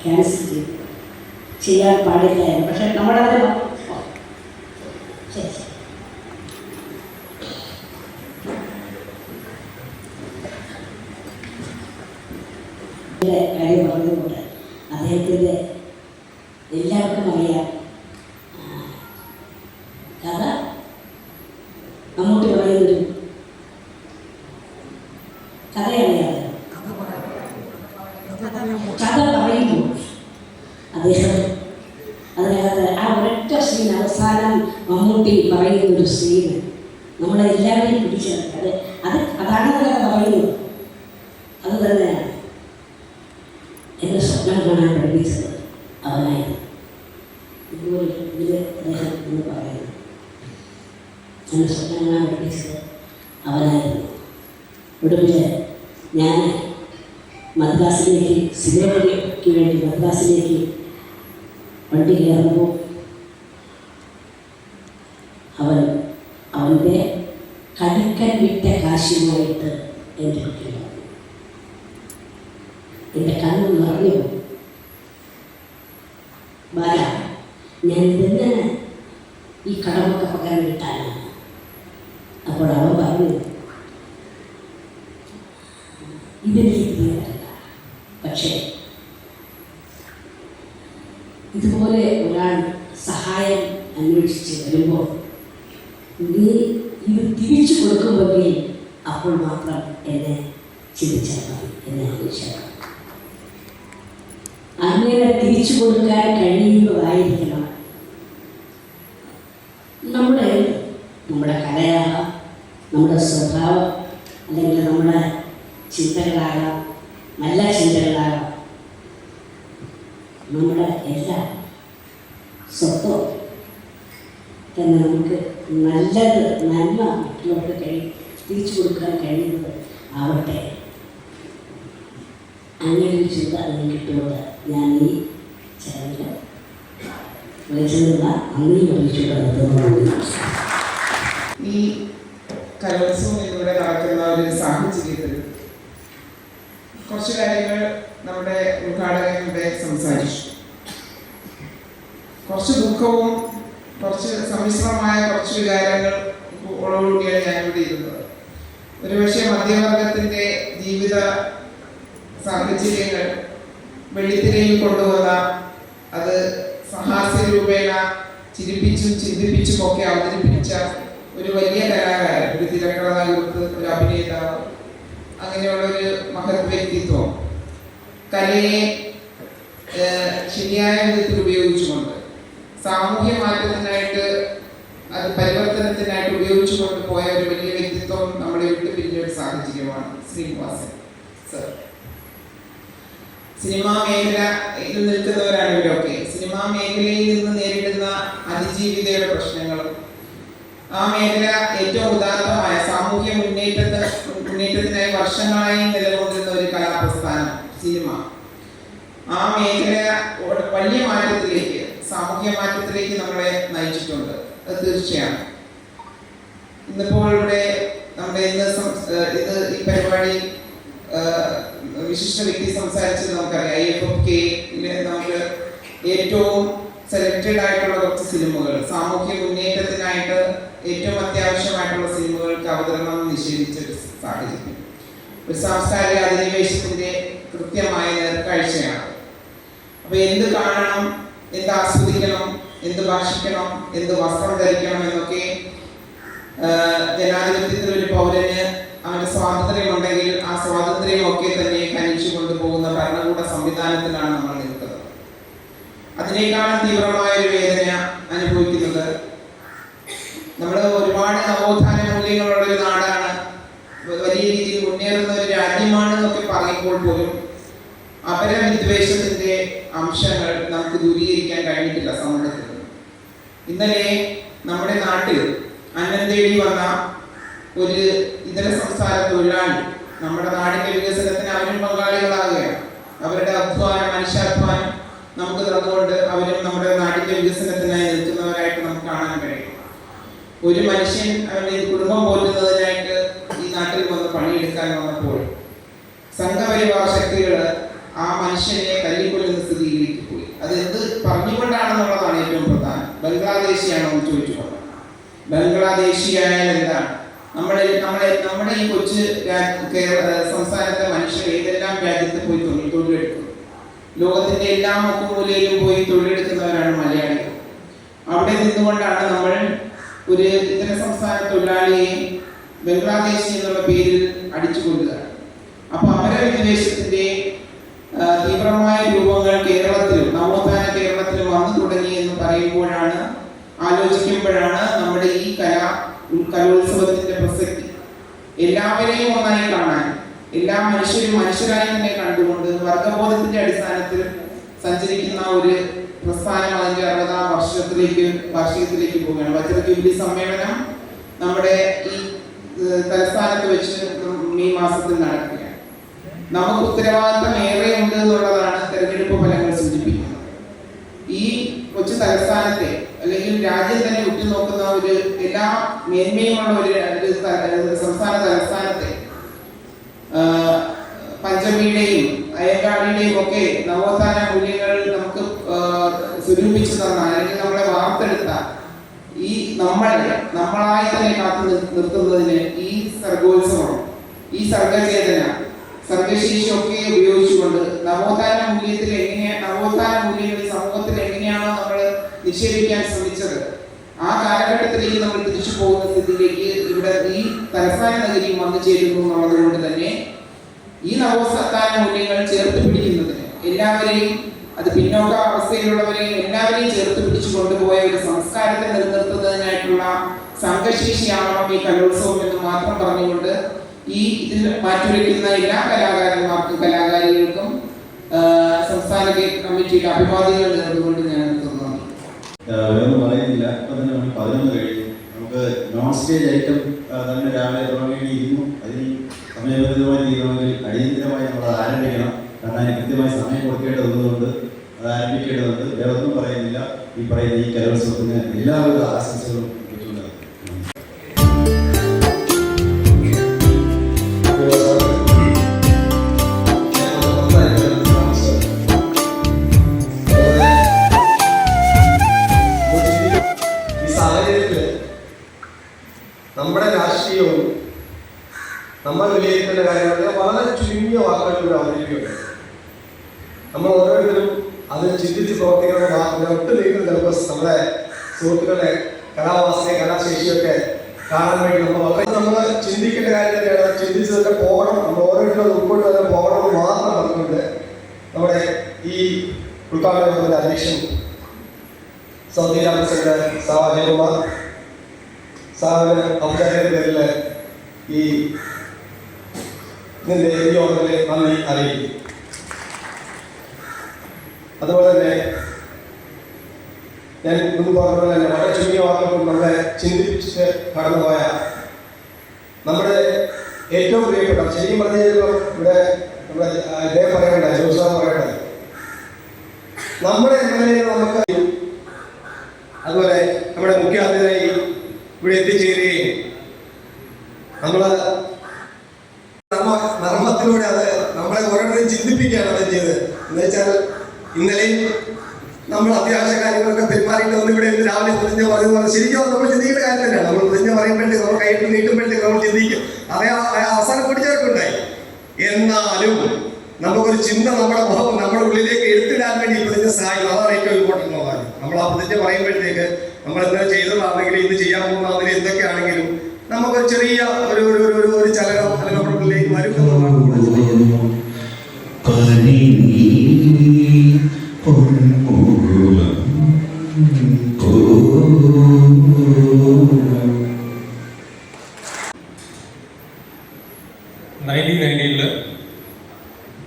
ക്യാൻസൽ ചെയ്തത്, ചെയ്യാൻ പാടില്ലായിരുന്നു. പക്ഷെ നമ്മുടെ ശരി കാര്യം പറഞ്ഞതുകൊണ്ട് അദ്ദേഹത്തിൻ്റെ എല്ലാവർക്കും അറിയാം കഥ. മമ്മൂട്ടി പറയുന്നൊരു പറയുന്ന ഒരു സീന് നമ്മളെല്ലാവരെയും പിടിച്ചു അതാണ് കഥ പറയുന്നത്. അത് തന്നെയാണ് എന്നെ സ്വപ്നം കാണാൻ പഠിപ്പിച്ചത് അവനായിരുന്നു. ഇതുപോലെ ഇതിൽ അദ്ദേഹം എന്ന് പറയുന്നു, എന്നെ സ്വപ്നം കാണാൻ പഠിപ്പിച്ചത് അവനായിരുന്നു. ഒടുവിൽ ഞാൻ മദ്രാസിലേക്ക് സിനിമയ്ക്ക് വേണ്ടി മദ്രാസിലേക്ക് വണ്ടി കയറുമ്പോൾ അവൻ്റെ കടുക്കൻ വിറ്റ കാശുമായിട്ട് എൻ്റെ കുട്ടികൾ എൻ്റെ കണ്ണ് നിറഞ്ഞു. ബാല, ഞാൻ ഇതെങ്ങനെ ഈ കടമൊക്കെ പകരം കിട്ടാനാണ്. അപ്പോൾ അവൻ പറഞ്ഞു, ഇതെനിക്ക് തീരല്ല, പക്ഷേ ഇതുപോലെ ഒരാൾ സഹായം അന്വേഷിച്ച് വരുമ്പോൾ നീ ഇത് തിരിച്ചു കൊടുക്കുമെങ്കിൽ അപ്പോൾ മാത്രം എന്നെ ചിന്തിച്ചാൽ മതി, എന്നെ ആവശ്യമാണ്. അങ്ങനെ തിരിച്ചു കൊടുക്കാൻ കഴിയുന്നതായിരിക്കണം നമ്മുടെ കലയാകാം, നമ്മുടെ സ്വഭാവം, അല്ലെങ്കിൽ നമ്മുടെ ചിന്തകളാകാം, നല്ല ചിന്തകളാകാം, നമ്മുടെ എല്ലാ സ്വത്തോ തന്നെ നമുക്ക് നന്മ മറ്റുള്ളവർക്ക് തിരിച്ചു കൊടുക്കാൻ കഴിയുന്നത് ആവട്ടെ. അങ്ങനെ ഒരു ചിന്ത അതിന് കിട്ടുന്നത് ഞാൻ ഈ ചടങ്ങിൽ വിളിച്ചതിനുള്ള നന്ദി അറിയിച്ചുകൊണ്ട് ഈ കലോത്സവം എന്നിവിടെ നടക്കുന്ന ഒരു സാഹചര്യത്തിൽ കുറച്ച് കാര്യങ്ങൾ നമ്മുടെ ഉദ്ഘാടകരുടെ സംസാരിച്ചു. കുറച്ച് ദുഃഖവും കുറച്ച് സമ്മിശ്രമായ കുറച്ച് വികാരങ്ങൾ ഓടുകൂടിയാണ് ഞാനിവിടെ ഇരുന്നത്. ഒരുപക്ഷെ മധ്യവർഗത്തിൻ്റെ ജീവിത സാഹചര്യങ്ങൾ വെള്ളിത്തിരയിൽ കൊണ്ടുവന്ന അത് സഹാസ്യ രൂപേണ ചിരിപ്പിച്ചും ചിന്തിപ്പിച്ചും ഒക്കെ അവതരിപ്പിച്ച ഒരു വലിയ കലാകാരൻ, ഒരു തിരക്കഥാകൃത്ത്, ഒരു അഭിനേതാവ്, അങ്ങനെയുള്ളൊരു മഹത് വ്യക്തിത്വം കലയെ ശരിയായ വിധത്തിൽ ഉപയോഗിച്ചുകൊണ്ട് സാമൂഹ്യ മാറ്റത്തിനായിട്ട് അത് പരിവർത്തനത്തിനായിട്ട് ഉപയോഗിച്ചുകൊണ്ട് പോയ ഒരു വലിയ വ്യക്തിത്വം നമ്മളെ വിട്ടു പിരിഞ്ഞ ഒരു സാഹചര്യമാണ് ശ്രീനിവാസൻ സർ. സിനിമാ മേഖലയിൽ നിൽക്കുന്നവരാണ് ഇവരൊക്കെ. സിനിമാ മേഖലയിൽ നിന്ന് നേരിടുന്ന അതിജീവിതയുടെ പ്രശ്നങ്ങളും ആ മേഖല ഏറ്റവും ഉദാത്തമായ സാമൂഹ്യ മുന്നേറ്റത്തിനായി വർഷങ്ങളായി നിലകൊണ്ടിരുന്ന ഒരു കലാപ്രസ്ഥാനം സിനിമ, ആ മേഖല വലിയ മാറ്റത്തിലേക്ക്, സാമൂഹ്യ മാറ്റത്തിലേക്ക് നമ്മളെ നയിച്ചിട്ടുണ്ട്. അത് തീർച്ചയാണ്. ഇന്നിപ്പോൾ ഇവിടെ നമ്മുടെ ഈ പരിപാടി വിശിഷ്ട വ്യക്തി സംസാരിച്ചത് നമുക്കറിയാം. IFFK നമുക്ക് ഏറ്റവും സെലക്റ്റഡ് ആയിട്ടുള്ള കുറച്ച് സിനിമകൾ, സാമൂഹ്യ മുന്നേറ്റത്തിനായിട്ട് ഏറ്റവും അത്യാവശ്യമായിട്ടുള്ള സിനിമകൾക്ക് അവതരണം നിഷേധിച്ച ഒരു സാഹചര്യം, ഒരു സാംസ്കാരിക അധിനിവേശത്തിന്റെ കൃത്യമായ നേർക്കാഴ്ചയാണ്. അപ്പൊ എന്ത് കാണണം, എന്ത് ആസ്വദിക്കണം, എന്ത് ഭാഷിക്കണം, എന്ത് വസ്ത്രം ധരിക്കണം എന്നൊക്കെ ജനാധിപത്യത്തിൽ ഒരു പൗരന് അവന്റെ സ്വാതന്ത്ര്യം ഉണ്ടെങ്കിൽ ആ സ്വാതന്ത്ര്യം ഒക്കെ തന്നെ ഹനിച്ചു കൊണ്ടുപോകുന്ന ഭരണകൂട സംവിധാനത്തിലാണ് നമ്മൾ നിൽക്കുന്നത്. അതിനേക്കാളും തീവ്രമായ ഒരു വേദന അനുഭവിക്കുന്നത് നമ്മൾ ഒരുപാട് നവോത്ഥാന മൂല്യങ്ങളുള്ള ഒരു നാടാണ്, വലിയ രീതിയിൽ മുന്നേറുന്ന ഒരു രാജ്യമാണെന്നൊക്കെ പറയുമ്പോൾ പോലും അപരവിദ്വേഷത്തിന്റെ അംശങ്ങൾ നമുക്ക് ദൂരീകരിക്കാൻ കഴിഞ്ഞിട്ടില്ല സമൂഹത്തിൽ. ഇന്നലെ നമ്മുടെ നാട്ടിൽ അന്നം തേടി വന്ന ഒരു ഇതര സംസ്ഥാന തൊഴിലാളി നമ്മുടെ നാടിന്റെ വികസനത്തിന് അവരും പങ്കാളികളാകുകയാണ്. അവരുടെ അധ്വാനം, മനുഷ്യാധ്വാനം നമുക്ക് തന്നുകൊണ്ട് അവരും നമ്മുടെ നാടിന്റെ വികസനത്തിനായി നിൽക്കുന്നവരായിട്ട് നമുക്ക് കാണാൻ കഴിയും. ഒരു മനുഷ്യൻ അവന്റെ കുടുംബം പോറ്റുന്നതിനായിട്ട് ഈ നാട്ടിൽ വന്ന് പണിയെടുക്കാൻ വന്നപ്പോൾ സംഘപരിവാർ ശക്തികൾ ആ മനുഷ്യനെ തല്ലിക്കൊല്ലുന്ന സ്ഥിതിയിലേക്ക് പോയി. അത് എന്ത് പറഞ്ഞുകൊണ്ടാണെന്നുള്ളതാണ് ഏറ്റവും പ്രധാനം. ബംഗ്ലാദേശിയാണോ എന്ന് ചോദിച്ചുകൊണ്ട്, ബംഗ്ലാദേശിയായാൽ എന്താണ്? നമ്മുടെ ഈ കൊച്ചു സംസ്ഥാനത്തെ മനുഷ്യർ ഏതെല്ലാം രാജ്യത്ത് പോയി തൊഴിലെടുക്കുന്നു. ലോകത്തിന്റെ എല്ലാ മുക്കുമൂലയിലും പോയി തൊഴിലെടുക്കുന്നവരാണ് മലയാളികൾ. അവിടെ നിന്നുകൊണ്ടാണ് നമ്മൾ ഒരു ഇതര സംസ്ഥാന തൊഴിലാളിയെ ബംഗ്ലാദേശി എന്നുള്ള പേരിൽ അടിച്ചുകൊള്ളുക. അപ്പൊ അപരവിദ്വേഷത്തിന്റെ തീവ്രമായ രൂപങ്ങൾ കേരളത്തിലും നവോത്ഥാന കേരളത്തിലും വന്നു തുടങ്ങി എന്ന് പറയുമ്പോഴാണ്, ആലോചിക്കുമ്പോഴാണ് നമ്മുടെ ഈ കലോത്സവത്തിന്റെ പ്രസക്തി. എല്ലാവരെയും ഒന്നായി കാണാൻ, എല്ലാ മനുഷ്യരും മനുഷ്യരായി തന്നെ കണ്ടുകൊണ്ട് വർഗബോധത്തിന്റെ അടിസ്ഥാനത്തിൽ സഞ്ചരിക്കുന്ന ഒരു പ്രസ്ഥാനം അതിന്റെ 60-ാം വാർഷികത്തിലേക്ക് പോവുകയാണ്. വജ്ര ജൂബിലി സമ്മേളനം നമ്മുടെ ഈ തലസ്ഥാനത്ത് വെച്ച് മെയ് മാസത്തിൽ നടക്കുകയാണ്. നമുക്ക് ഉത്തരവാദിത്തം ഏറെ ഉണ്ട് എന്നുള്ളതാണ് തെരഞ്ഞെടുപ്പ് ഫലങ്ങൾ സൂചിപ്പിക്കുന്നത്. ഈ കൊച്ചു തലസ്ഥാനത്തെ അല്ലെങ്കിൽ രാജ്യം തന്നെ ഉറ്റുനോക്കുന്ന ഒരു എല്ലാ മേന്മയുമുള്ള ഒരു സംസ്ഥാന തലസ്ഥാനത്തെ പഞ്ചമിയുടെയും അയ്യങ്കാളിയുടെയും ഒക്കെ നവോത്ഥാന മൂല്യങ്ങൾ നമുക്ക് സ്വരൂപിച്ചു തന്ന അല്ലെങ്കിൽ നമ്മളെ വാർത്തെടുത്ത ഈ നമ്മളായി തന്നെ കാത്തു നിർത്തുന്നതിന് ഈ സർഗോത്സവം, ഈ സർഗചേതന, സർഗശേഷിയൊക്കെ ഉപയോഗിച്ചുകൊണ്ട് നവോത്ഥാന മൂല്യങ്ങൾ ഈ സമൂഹത്തിൽ എങ്ങനെയാണോ നമ്മൾ നിക്ഷേപിക്കാൻ ശ്രമിച്ചത്, ആ കാലഘട്ടത്തിലേക്ക് നമ്മൾ തിരിച്ചു പോകുന്ന സ്ഥിതിയിലേക്ക് ഇവിടെ ഈ തലസ്ഥാന നഗരിയും വന്നു ചേരുന്നു എന്നുള്ളത് കൊണ്ട് തന്നെ ഈ നവോത്ഥാന മൂല്യങ്ങൾ ചേർത്ത് പിടിക്കുന്നതിന് എല്ലാവരെയും, അത് പിന്നോക്ക അവസ്ഥയിലുള്ളവരെയും എല്ലാവരെയും ചേർത്ത് പിടിച്ചു കൊണ്ടുപോയ ഒരു സംസ്കാരത്തെ നിലനിർത്തുന്നതിനായിട്ടുള്ള സംഘശേഷിയാവണം ഈ കലോത്സവം എന്ന് മാത്രം പറഞ്ഞുകൊണ്ട് ഇതിൽ മാറ്റുരയ്ക്കുന്ന എല്ലാ കലാകാരന്മാർക്കും കലാകാരികൾക്കും സംസ്ഥാന കമ്മിറ്റിയുടെ അഭിവാദ്യങ്ങൾ നേർന്നുകൊണ്ട് ഞാൻ നിർത്തുന്നു. വേറൊന്നും പറയുന്നില്ല. ഇപ്പം തന്നെ നമുക്ക് 11 കഴിഞ്ഞു. നമുക്ക് നോൺ സ്റ്റേജ് ഐറ്റം തന്നെ രാവിലെ തുടങ്ങേണ്ടിയിരുന്നു. അതിന് സമയബന്ധിതമായി തീരണമെങ്കിൽ അടിയന്തരമായി നമ്മൾ ആരംഭിക്കണം. കാരണം അതിന് കൃത്യമായി സമയം കൊടുക്കേണ്ടതുകൊണ്ട് അത് ആരംഭിക്കേണ്ടതുണ്ട്. വേറെ ഒന്നും പറയുന്നില്ല. ഈ പറയുന്ന ഈ കലോത്സവത്തിന് എല്ലാവിധ ആശംസകളും കിട്ടുന്നത്. നമ്മുടെ രാഷ്ട്രീയവും നമ്മൾ വിലയിരുത്തേണ്ട കാര്യങ്ങൾ വളരെ ചുരുങ്ങിയ വാക്കുകളിലൂടെ അവതരിപ്പിക്കുകയാണ്. നമ്മൾ ഓരോരുത്തരും അത് ചിന്തിച്ച് പ്രവർത്തിക്കുന്ന ഒട്ടും നീക്കുന്ന ചിലപ്പോൾ നമ്മുടെ സുഹൃത്തുക്കളുടെ കലാവാസനയും കലാശേഷിയൊക്കെ കാണാൻ വേണ്ടി നമ്മൾ ചിന്തിക്കേണ്ട കാര്യം തന്നെയാണ്. ചിന്തിച്ച് തന്നെ പോകണം. നമ്മൾ ഓരോരുത്തരും ഉൾക്കൊണ്ട് തന്നെ പോകണമെന്ന് മാത്രം പറഞ്ഞുകൊണ്ട് നമ്മുടെ ഈ ഉദ്ഘാടന അധ്യക്ഷൻ സൗദി രാമചന്ദ്രൻ സാവാജകുമാർ സാറിന് ഔപചാരികതയിൽ ഇതിൻ്റെ യോഗത്തിലെ നന്ദി അറിയിക്കും. അതുപോലെ തന്നെ ഞാൻ മുമ്പ് പറഞ്ഞ തന്നെ വളരെ ചുരുങ്ങിയ വാക്കുകൾ നമ്മളെ ചിന്തിപ്പിച്ച് കടന്നുപോയ നമ്മുടെ ഏറ്റവും പ്രിയപ്പെട്ട, ശരിക്കും പറഞ്ഞു കഴിഞ്ഞാൽ ഇവിടെ നമ്മുടെ ഇദ്ദേഹം പറയണ്ട, ജോസാവ് പറയണ്ട, നമ്മുടെ നമുക്ക് അതുപോലെ നമ്മുടെ മുഖ്യാതിഥിയായി ഇവിടെ എത്തിച്ചേരുകയും നർമ്മത്തിലൂടെ അത് നമ്മളെ ഓരോരുത്തരെയും ചിന്തിപ്പിക്കുകയാണ് അത് ചെയ്തത്. എന്ന് വെച്ചാൽ ഇന്നലെയും നമ്മൾ അത്യാവശ്യ കാര്യങ്ങളൊക്കെ പെരുമാറിയിട്ട് ഇവിടെ രാവിലെ പ്രതിജ്ഞ പറയുന്നത് ശരിക്കും നമ്മൾ ചിന്തിക്കേണ്ട കാര്യം തന്നെയാണ്. നമ്മൾ പ്രതിജ്ഞ പറയുമ്പോഴത്തേക്ക് നമ്മൾ കൈയിട്ട് നീട്ടുമ്പോഴത്തേക്ക് നമ്മൾ ചിന്തിക്കും. അതേ അവസാനം കൂട്ടിച്ചേർക്കുണ്ടായി. എന്നാലും നമുക്കൊരു ചിന്ത നമ്മുടെ മുഖം നമ്മുടെ ഉള്ളിലേക്ക് എടുത്തിടാൻ വേണ്ടി ഈ പ്രതിജ്ഞ സഹായിക്കും. അതാണ് ഏറ്റവും ഇമ്പോർട്ടൻ്റ് ഉള്ളതാണ്. നമ്മൾ ആ പ്രതിജ്ഞ പറയുമ്പോഴത്തേക്ക് നമ്മൾ എന്താ ചെയ്തതാണെങ്കിലും ഇന്ന് ചെയ്യാൻ പോകുന്നതാണെങ്കിലും എന്തൊക്കെയാണെങ്കിലും നമുക്കൊരു ചെറിയ ഒരു ചലനം അല്ലെങ്കിൽ നമ്മുടെ ഉള്ളിലേക്ക് വരും എന്നുള്ളതാണ്.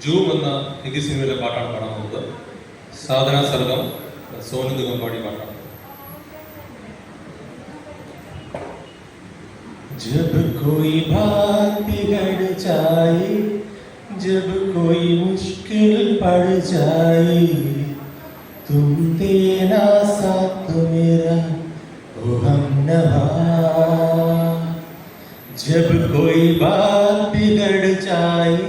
ജൂം എന്ന ഹിന്ദി സിനിമയിലെ പാട്ടാണ് പാടാൻ പോകുന്നത്. സാധന സർഗം സോനു നിഗം പാടി പാട്ടാണ്. जब कोई बात बिगड़ जाए, जब कोई मुश्किल पड़ जाए, तुम देना साथ मेरा ओ हमनवा। जब कोई बात बिगड़ जाए,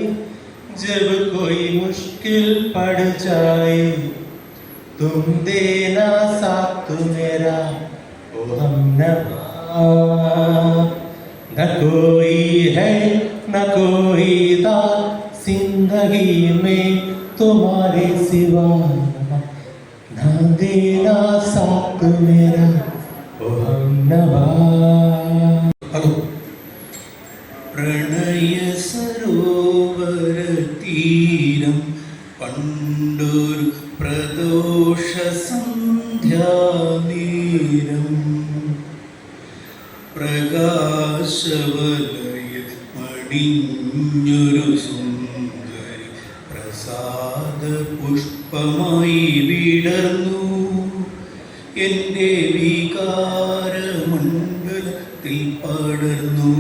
जब कोई मुश्किल पड़ जाए, तुम देना साथ मेरा ओ हमनवा। न कोई है न कोई था जिंदगी में तुम्हारे सिवा, न देना साथ मेरा ओ हमनवा। हेलो। प्रणय सरोवर तीरम पंडुर प्रदोष संध्या नीरम, മടിഞ്ഞൊരു സുന്ദരി പ്രസാദ പുഷ്പമായി വിടർന്നു എൻ്റെ വികാരമണ്ഡലത്തിൽ പടർന്നു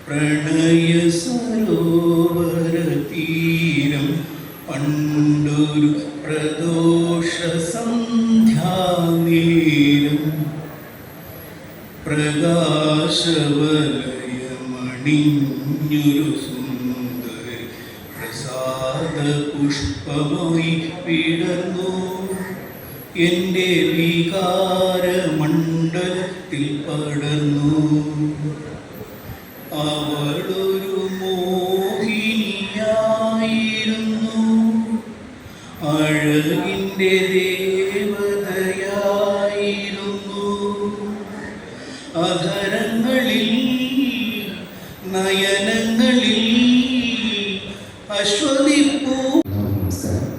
പ്രണയ സരോവര തീരം പണ്ടൊരു പ്രദോഷ സന്ധ്യാനേരം പ്രകാശവലയമണിഞ്ഞൊരു സുന്ദരി പ്രസാദ പുഷ്പമായി വിടർന്നു എൻ്റെ വികാരമണ്ഡലത്തിൽ പടർന്നു അവളൊരു മോഹിനിയായിരുന്നു അഴകിൻ്റെ ദേവതയായിരുന്നു അധരങ്ങളിൽ നയനങ്ങളിൽ അശ്വതിപ്പൂ. നമസ്കാരം.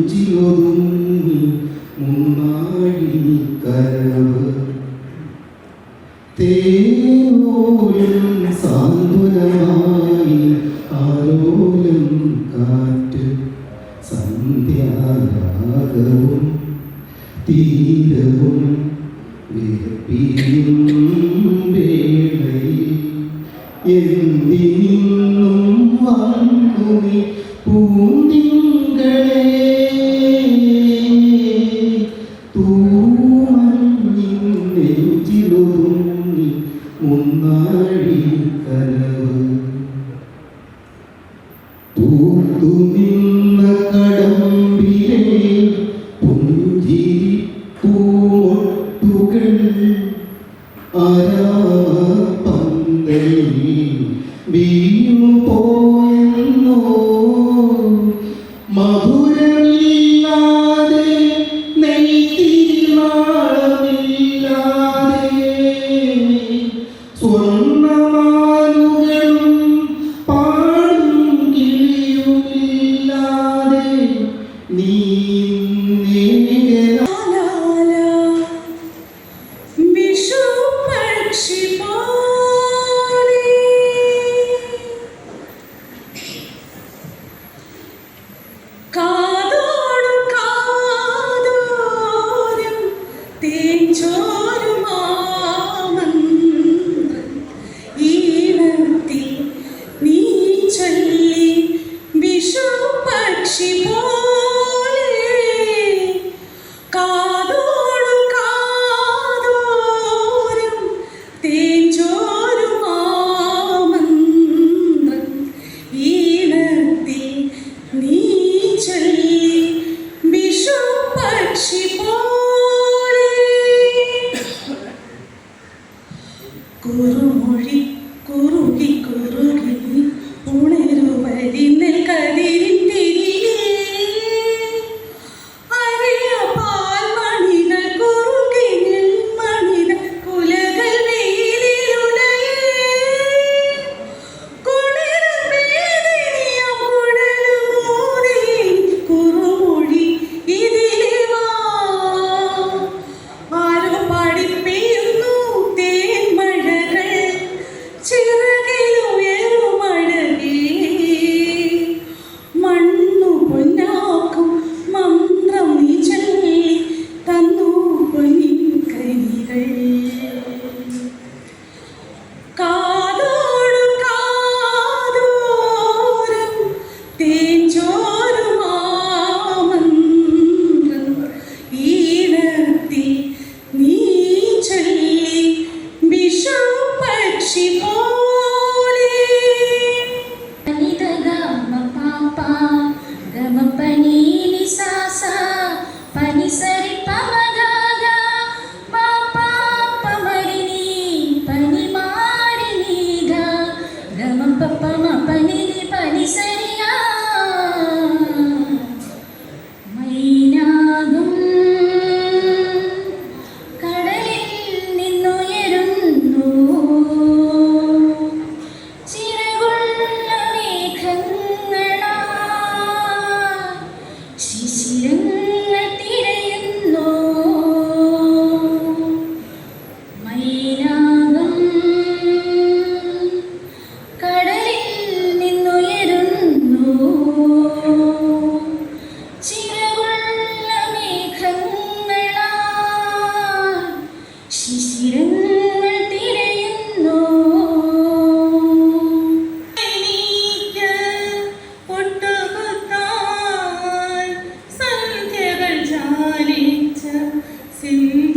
നെഞ്ചിലൊതുങ്ങി മുന്നാഴിക്കരവ് തേനോലും സാന്ത്വനമായി ആലോലം കാറ്റ് സന്ധ്യാരാഗവും തീരവും വിരപ്പിയും വേളയിൽ എന്തിനും വന്നു നീ പൂന്തിങ്കളേ തൂമഞ്ഞിൻ നെഞ്ചിലൊതുങ്ങി മുന്നാഴിക്കരവ് പൂത്തുനിന്ന കടമ്പിലെ പുഞ്ചിരി പൂമൊട്ടുകൾ ആരാമപ്പന്തലിൽ വീണു പോയെന്നോ മധുരമില്ലാതെ നെയ്ത്തിരിനാളമില്ലാതെ സ്വർണ്ണമാലുകളും പാടും കിളിയുമില്ലാതെ നീ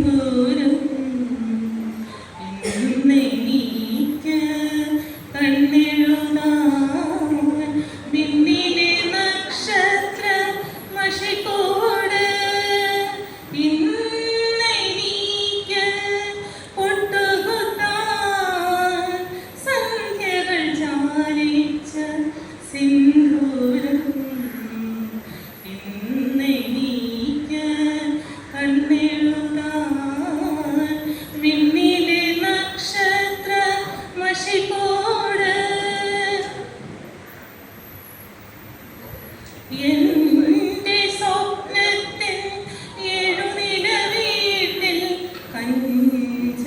സിന്ദൂരം ഇന്നെനിക്ക് കണ്ണെഴുതാൻ പിന്നിലെ നക്ഷത്ര മഷിക്കോട് ഇന്നെനിക്ക് പൊട്ടുകുത്താൻ സന്ധ്യകൾ ചാലിച്ച സിന്ദൂരം ഇന്നെനിക്ക് കണ്ണെഴുതാൻ വിണ്ണിലെ നക്ഷത്ര മഷിക്കോട് എന്റെ സ്വപ്നത്തിൽ എഴുനില വീട്ടിൽ കഞ്ചവാണന്റെ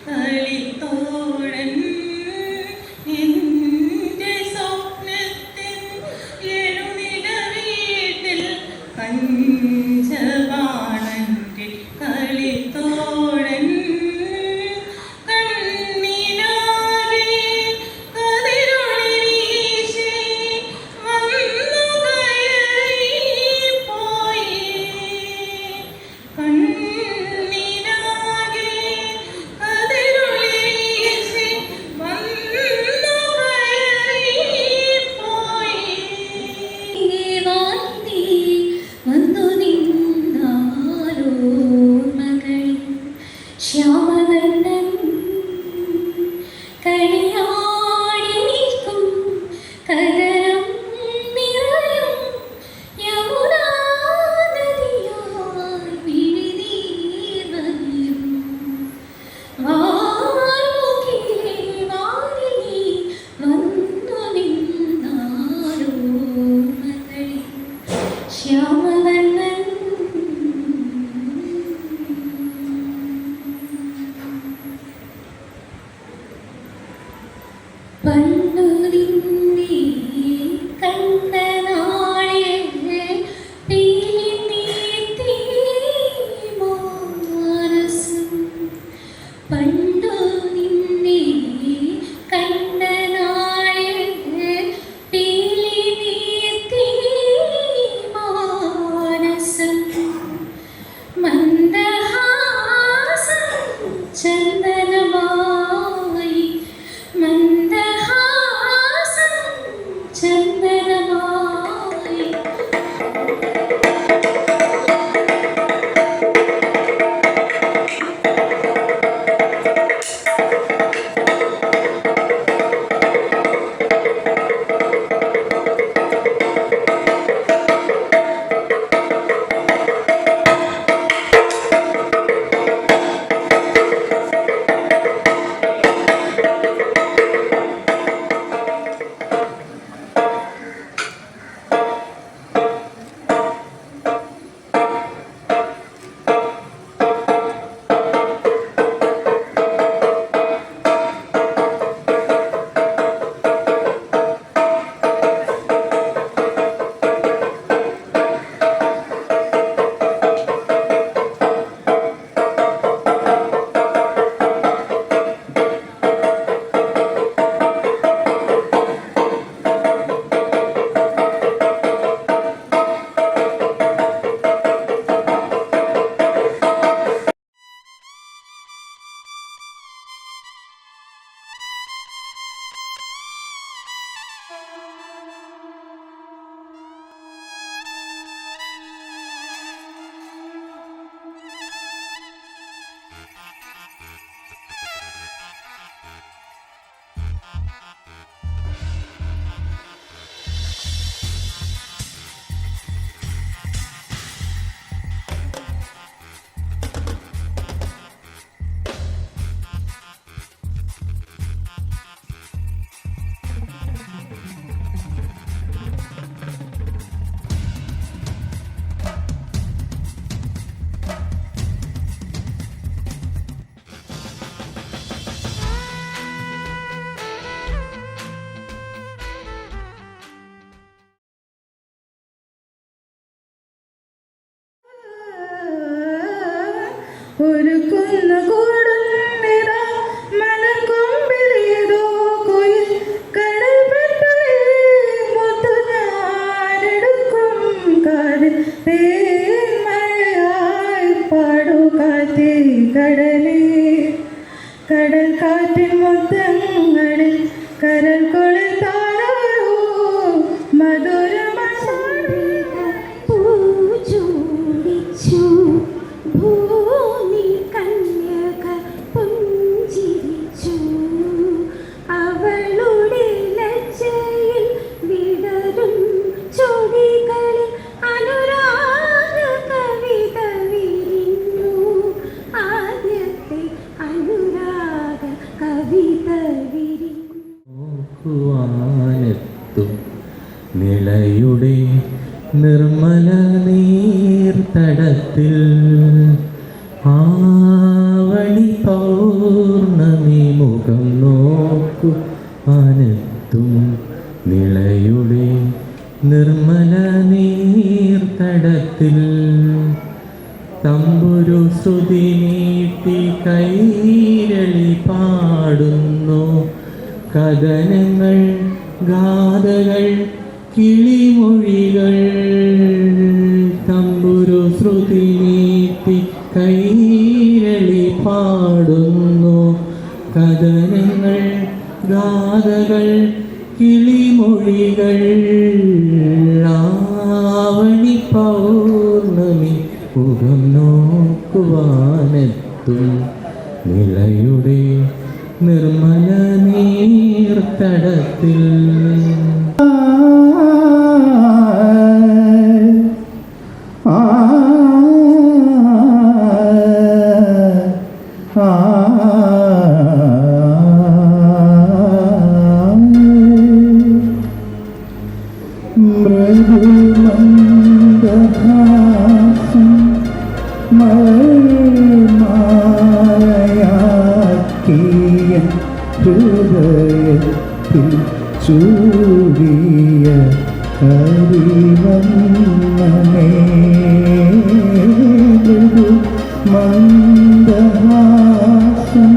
കളിത്തോഴൻ എന്റെ സ്വപ്നത്തിൽ എഴുനില വീട്ടിൽ കഞ്ചവാണന്റെ കളിത്തോഴൻ കണ്ണിനാകെ കതിരൊളി വീശി വന്നു കയറിപ്പോയി കണ്ണിനാകെ കതിരൊളി വീശി വന്നു കയറിപ്പോയി വന്നു നിന്നാലോർമകൾ ശ്യാമവർണ്ണൻ കളിയാടി നിൽക്കും കരരം നിറയും യമുനാ നദിയായി വിഴിനീർ നദിയും വാർമുകിലേ വാരിണി വന്നു നിന്നാലോർമകൾ ശ്യാമവർണ്ണൻ പണ്ടു നിന്നെ കണ്ട നാളിൽ പീലി നീർത്തി മാനസം പണ്ടു നിന്നെ കണ്ട നാളിൽ പീലി നീർത്തി മാനസം മന്ദഹാസം ചന്ദനമായി മന്ദഹാസം ചന്ദനമായി ഒരു കുന്നുകൂടും നിറ മലക്കൊമ്പിലേതോ കുയിൽ കടൽപ്പെട്ടു മുത്തു ഞാനെടുക്കും കാതിൽ തേൻ മഴയായി പാടി കാറ്റേ കടലേ കടൽ കാറ്റിൻ മുത്തങ്ങളിൽ കരൽ കൊളിൽ താഴോ പൂച്ചൂടിച്ചു ഭൂമി കന്യക പുഞ്ചിരിച്ചു അവളുടെ ലജ്ജയിൽ വിടരും ചൊടികളിൽ അനുരാഗ കവിത വിരിഞ്ഞു ആദ്യത്തെ അനുരാഗ കവിത വിരിഞ്ഞു നിളയുടെ നിർമ്മല നീർത്തടത്തിൽ ആവണി പൗർണമി മുഖം നോക്കു ആനെത്തും നിളയുടെ നിർമ്മല നീർത്തടത്തിൽ തമ്പുരു ശ്രുതി നീട്ടി കൈരളി പാടുന്നു കഥനങ്ങൾ ഗാഥകൾ കിളിമൊഴികൾ തമ്പുരു ശ്രുതി നീട്ടി കൈരളി പാടുന്നു കഥനങ്ങൾ ഗാഥകൾ കിളിമൊഴികൾ ആവണി പൗർണമി മുഖം നോക്കുവാനെത്തും നിളയുടെ നിർമ്മല നീർത്തടത്തിൽ മൃദുമന്ദഹാസം മഴമായാക്കിയ ഹൃദയത്തിൽ ചൂടിയ കരിവന്നമേ മന്ദഹാസം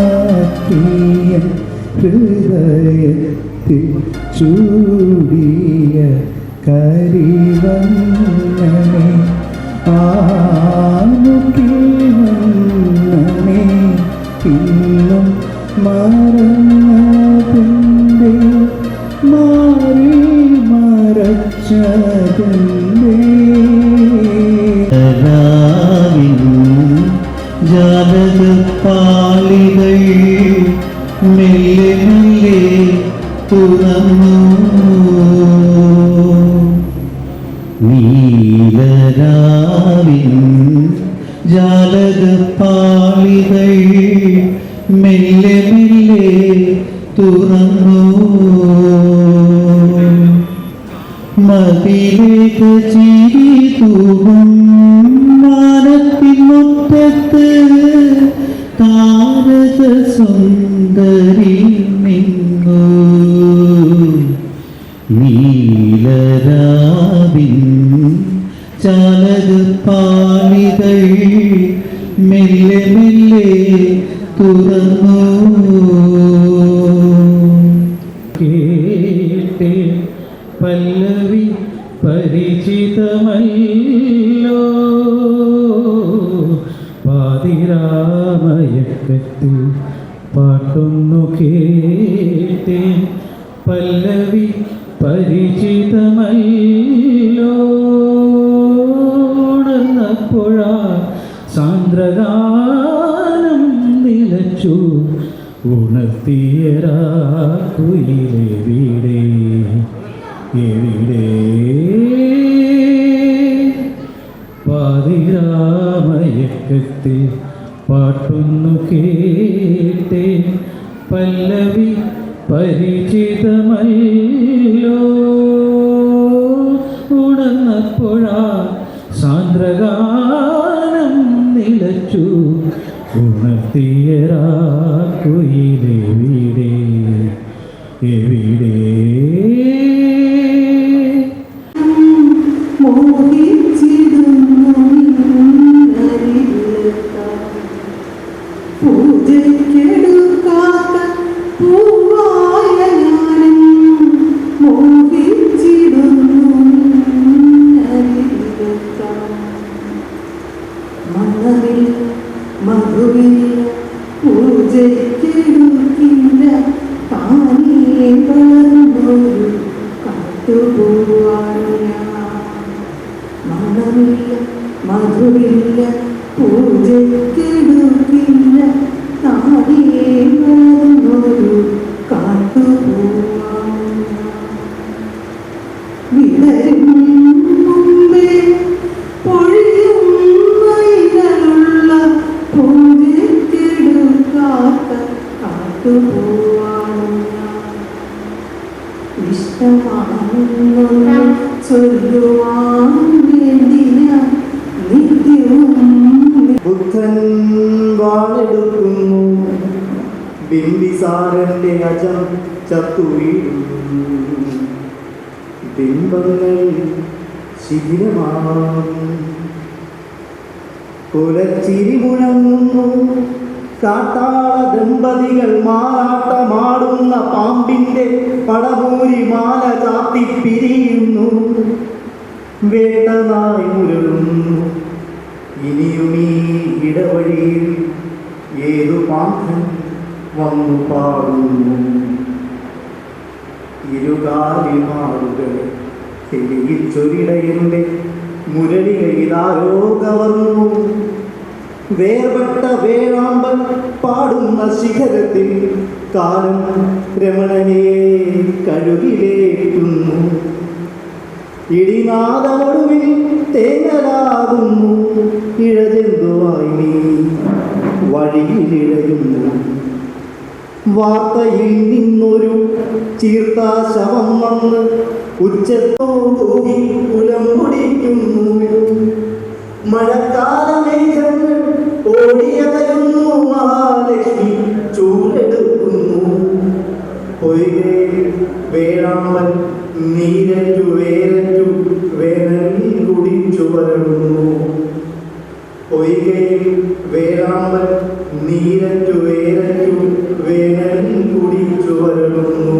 മഴമായാക്കിയ ഹൃദയത്തിൽ ചൂടിയ കരിവന്നമേ ആനുകിവന്നമേ ഇന്നും മറന്നതിൻ്റെ മാറി മറച്ചതിൻ്റെ ജാലകപ്പാളികൾ മെല്ലെ മെല്ലെ തുറന്നു നീലരാവിൻ ജാലകപ്പാളികൾ മെല്ലെ മെല്ലെ തുറന്നു മതിലേക ചിരി തൂകും മാനത്തിൻ മുറ്റത്ത് താരക സുന്ദരി നിന്നു നീലരാവിൻ ജാലകപ്പാളികൾ മെല്ലെ മെല്ലെ തുറന്നു കേട്ടേ പല്ലവി പരിചിതമല്ലോ പാതിരാമയക്കത്തിൽ പാട്ടൊന്നു കേട്ടേ പല്ലവി പരിചിതമല്ലോ ഉണർന്നപ്പോഴ സാന്ദ്രഗാനം നിലച്ചു ഉണർത്തിയരാക്കുയിലെവിടെ എവിടെ പാതിരാമയക്കത്തിൽ പാട്ടൊന്നു കേട്ടേ പല്ലവി പരിചിതമല്ലോ ഉണർന്നപ്പോഴ സാന്ദ്രഗാനം നിലച്ചു ഉണർത്തിയരാക്കുയിലെവിടെ എവിടെ പൂജയ്ക്കെടുക്കാത്ത പൂവായ ഞാനും മോഹിച്ചിടുന്നു അരികിലെത്താൻ മണമില്ല മധുരില്ല പൂജക്കെടുക്കില്ല താടിയേ മറന്നൊരു കാട്ടുപോവാൻ വിടരും മുമ്പേ പൊഴിയും വൈകളുള്ള പൂജക്കെടുക്കാത്ത കാട്ടുപോവാൻ ഇഷ്ടമാണെന്നൊന്ന് ചൊല്ലുവാൻ വേണ്ടിയ നിത്യവും ബുദ്ധൻ വാളെടുക്കുന്നു ബിംബിസാരന്റെ അജം ചത്തുവീഴുന്നു ബിംബങ്ങൾ ശിഥിലമാകും കുലച്ചിരി മുഴങ്ങുന്നു കാട്ടാള ദമ്പതികൾ മാറാട്ടമാടുന്ന പാമ്പിന്റെ പടപൂരി മാല ചാത്തി പിരിയുന്നു വേട്ടനായി മുരളുന്നു ഇനിയുമീ ഇടവഴിയിൽ ഏതു പാമ്പൻ വന്നു പാടുന്നു ഇരുകാലിമാറുകൾ ചെവിയിൽ ചൊരിടയുടെ മുരളികയിലാരോ കവർന്നു വേർപെട്ട വേഴാമ്പൽ പാടുന്ന ശിഖരത്തിൽ കാലം രമണനെ കഴുകിലേറ്റുന്നു ഇടിനാദമൊടുവിൽ തേങ്ങലാകുന്നു ഇഴജന്തുവായി നീ വഴിയിലിഴയുന്നു വാർത്തയിൽ നിന്നൊരു ചീർത്ത ശവം വന്ന് ഉച്ചത്തോടി കുലം പൊടിക്കുന്നു മഴക്കാലമേഘങ്ങൾ ഓടിയകലുന്നു മഹാലക്ഷ്മി ചൂടെടുക്കുന്നു പൊയ്കെ വേഴാമ്പൽ നീരറ്റു വേരറ്റു വേനലിൽ കുടിച്ചു വരളുന്നു പൊയ്കെ വേഴാമ്പൽ നീരറ്റു വേരറ്റു വേനലിൽ കുടിച്ചു വരളുന്നു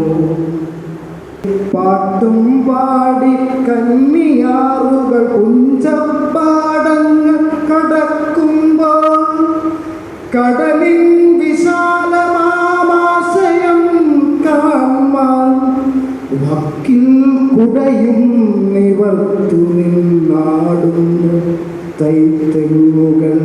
പാട്ടും പാടി കന്യാറുകൾ കുഞ്ചപ്പാടങ്ങൾ കടക്കുമ്പോൾ കടലിൻ വിശാലമാശയം കാണാൻ വക്കിൽ കുടയും നിവർത്തുനിന്നാടുന്നു തൈത്തെങ്ങുകൾ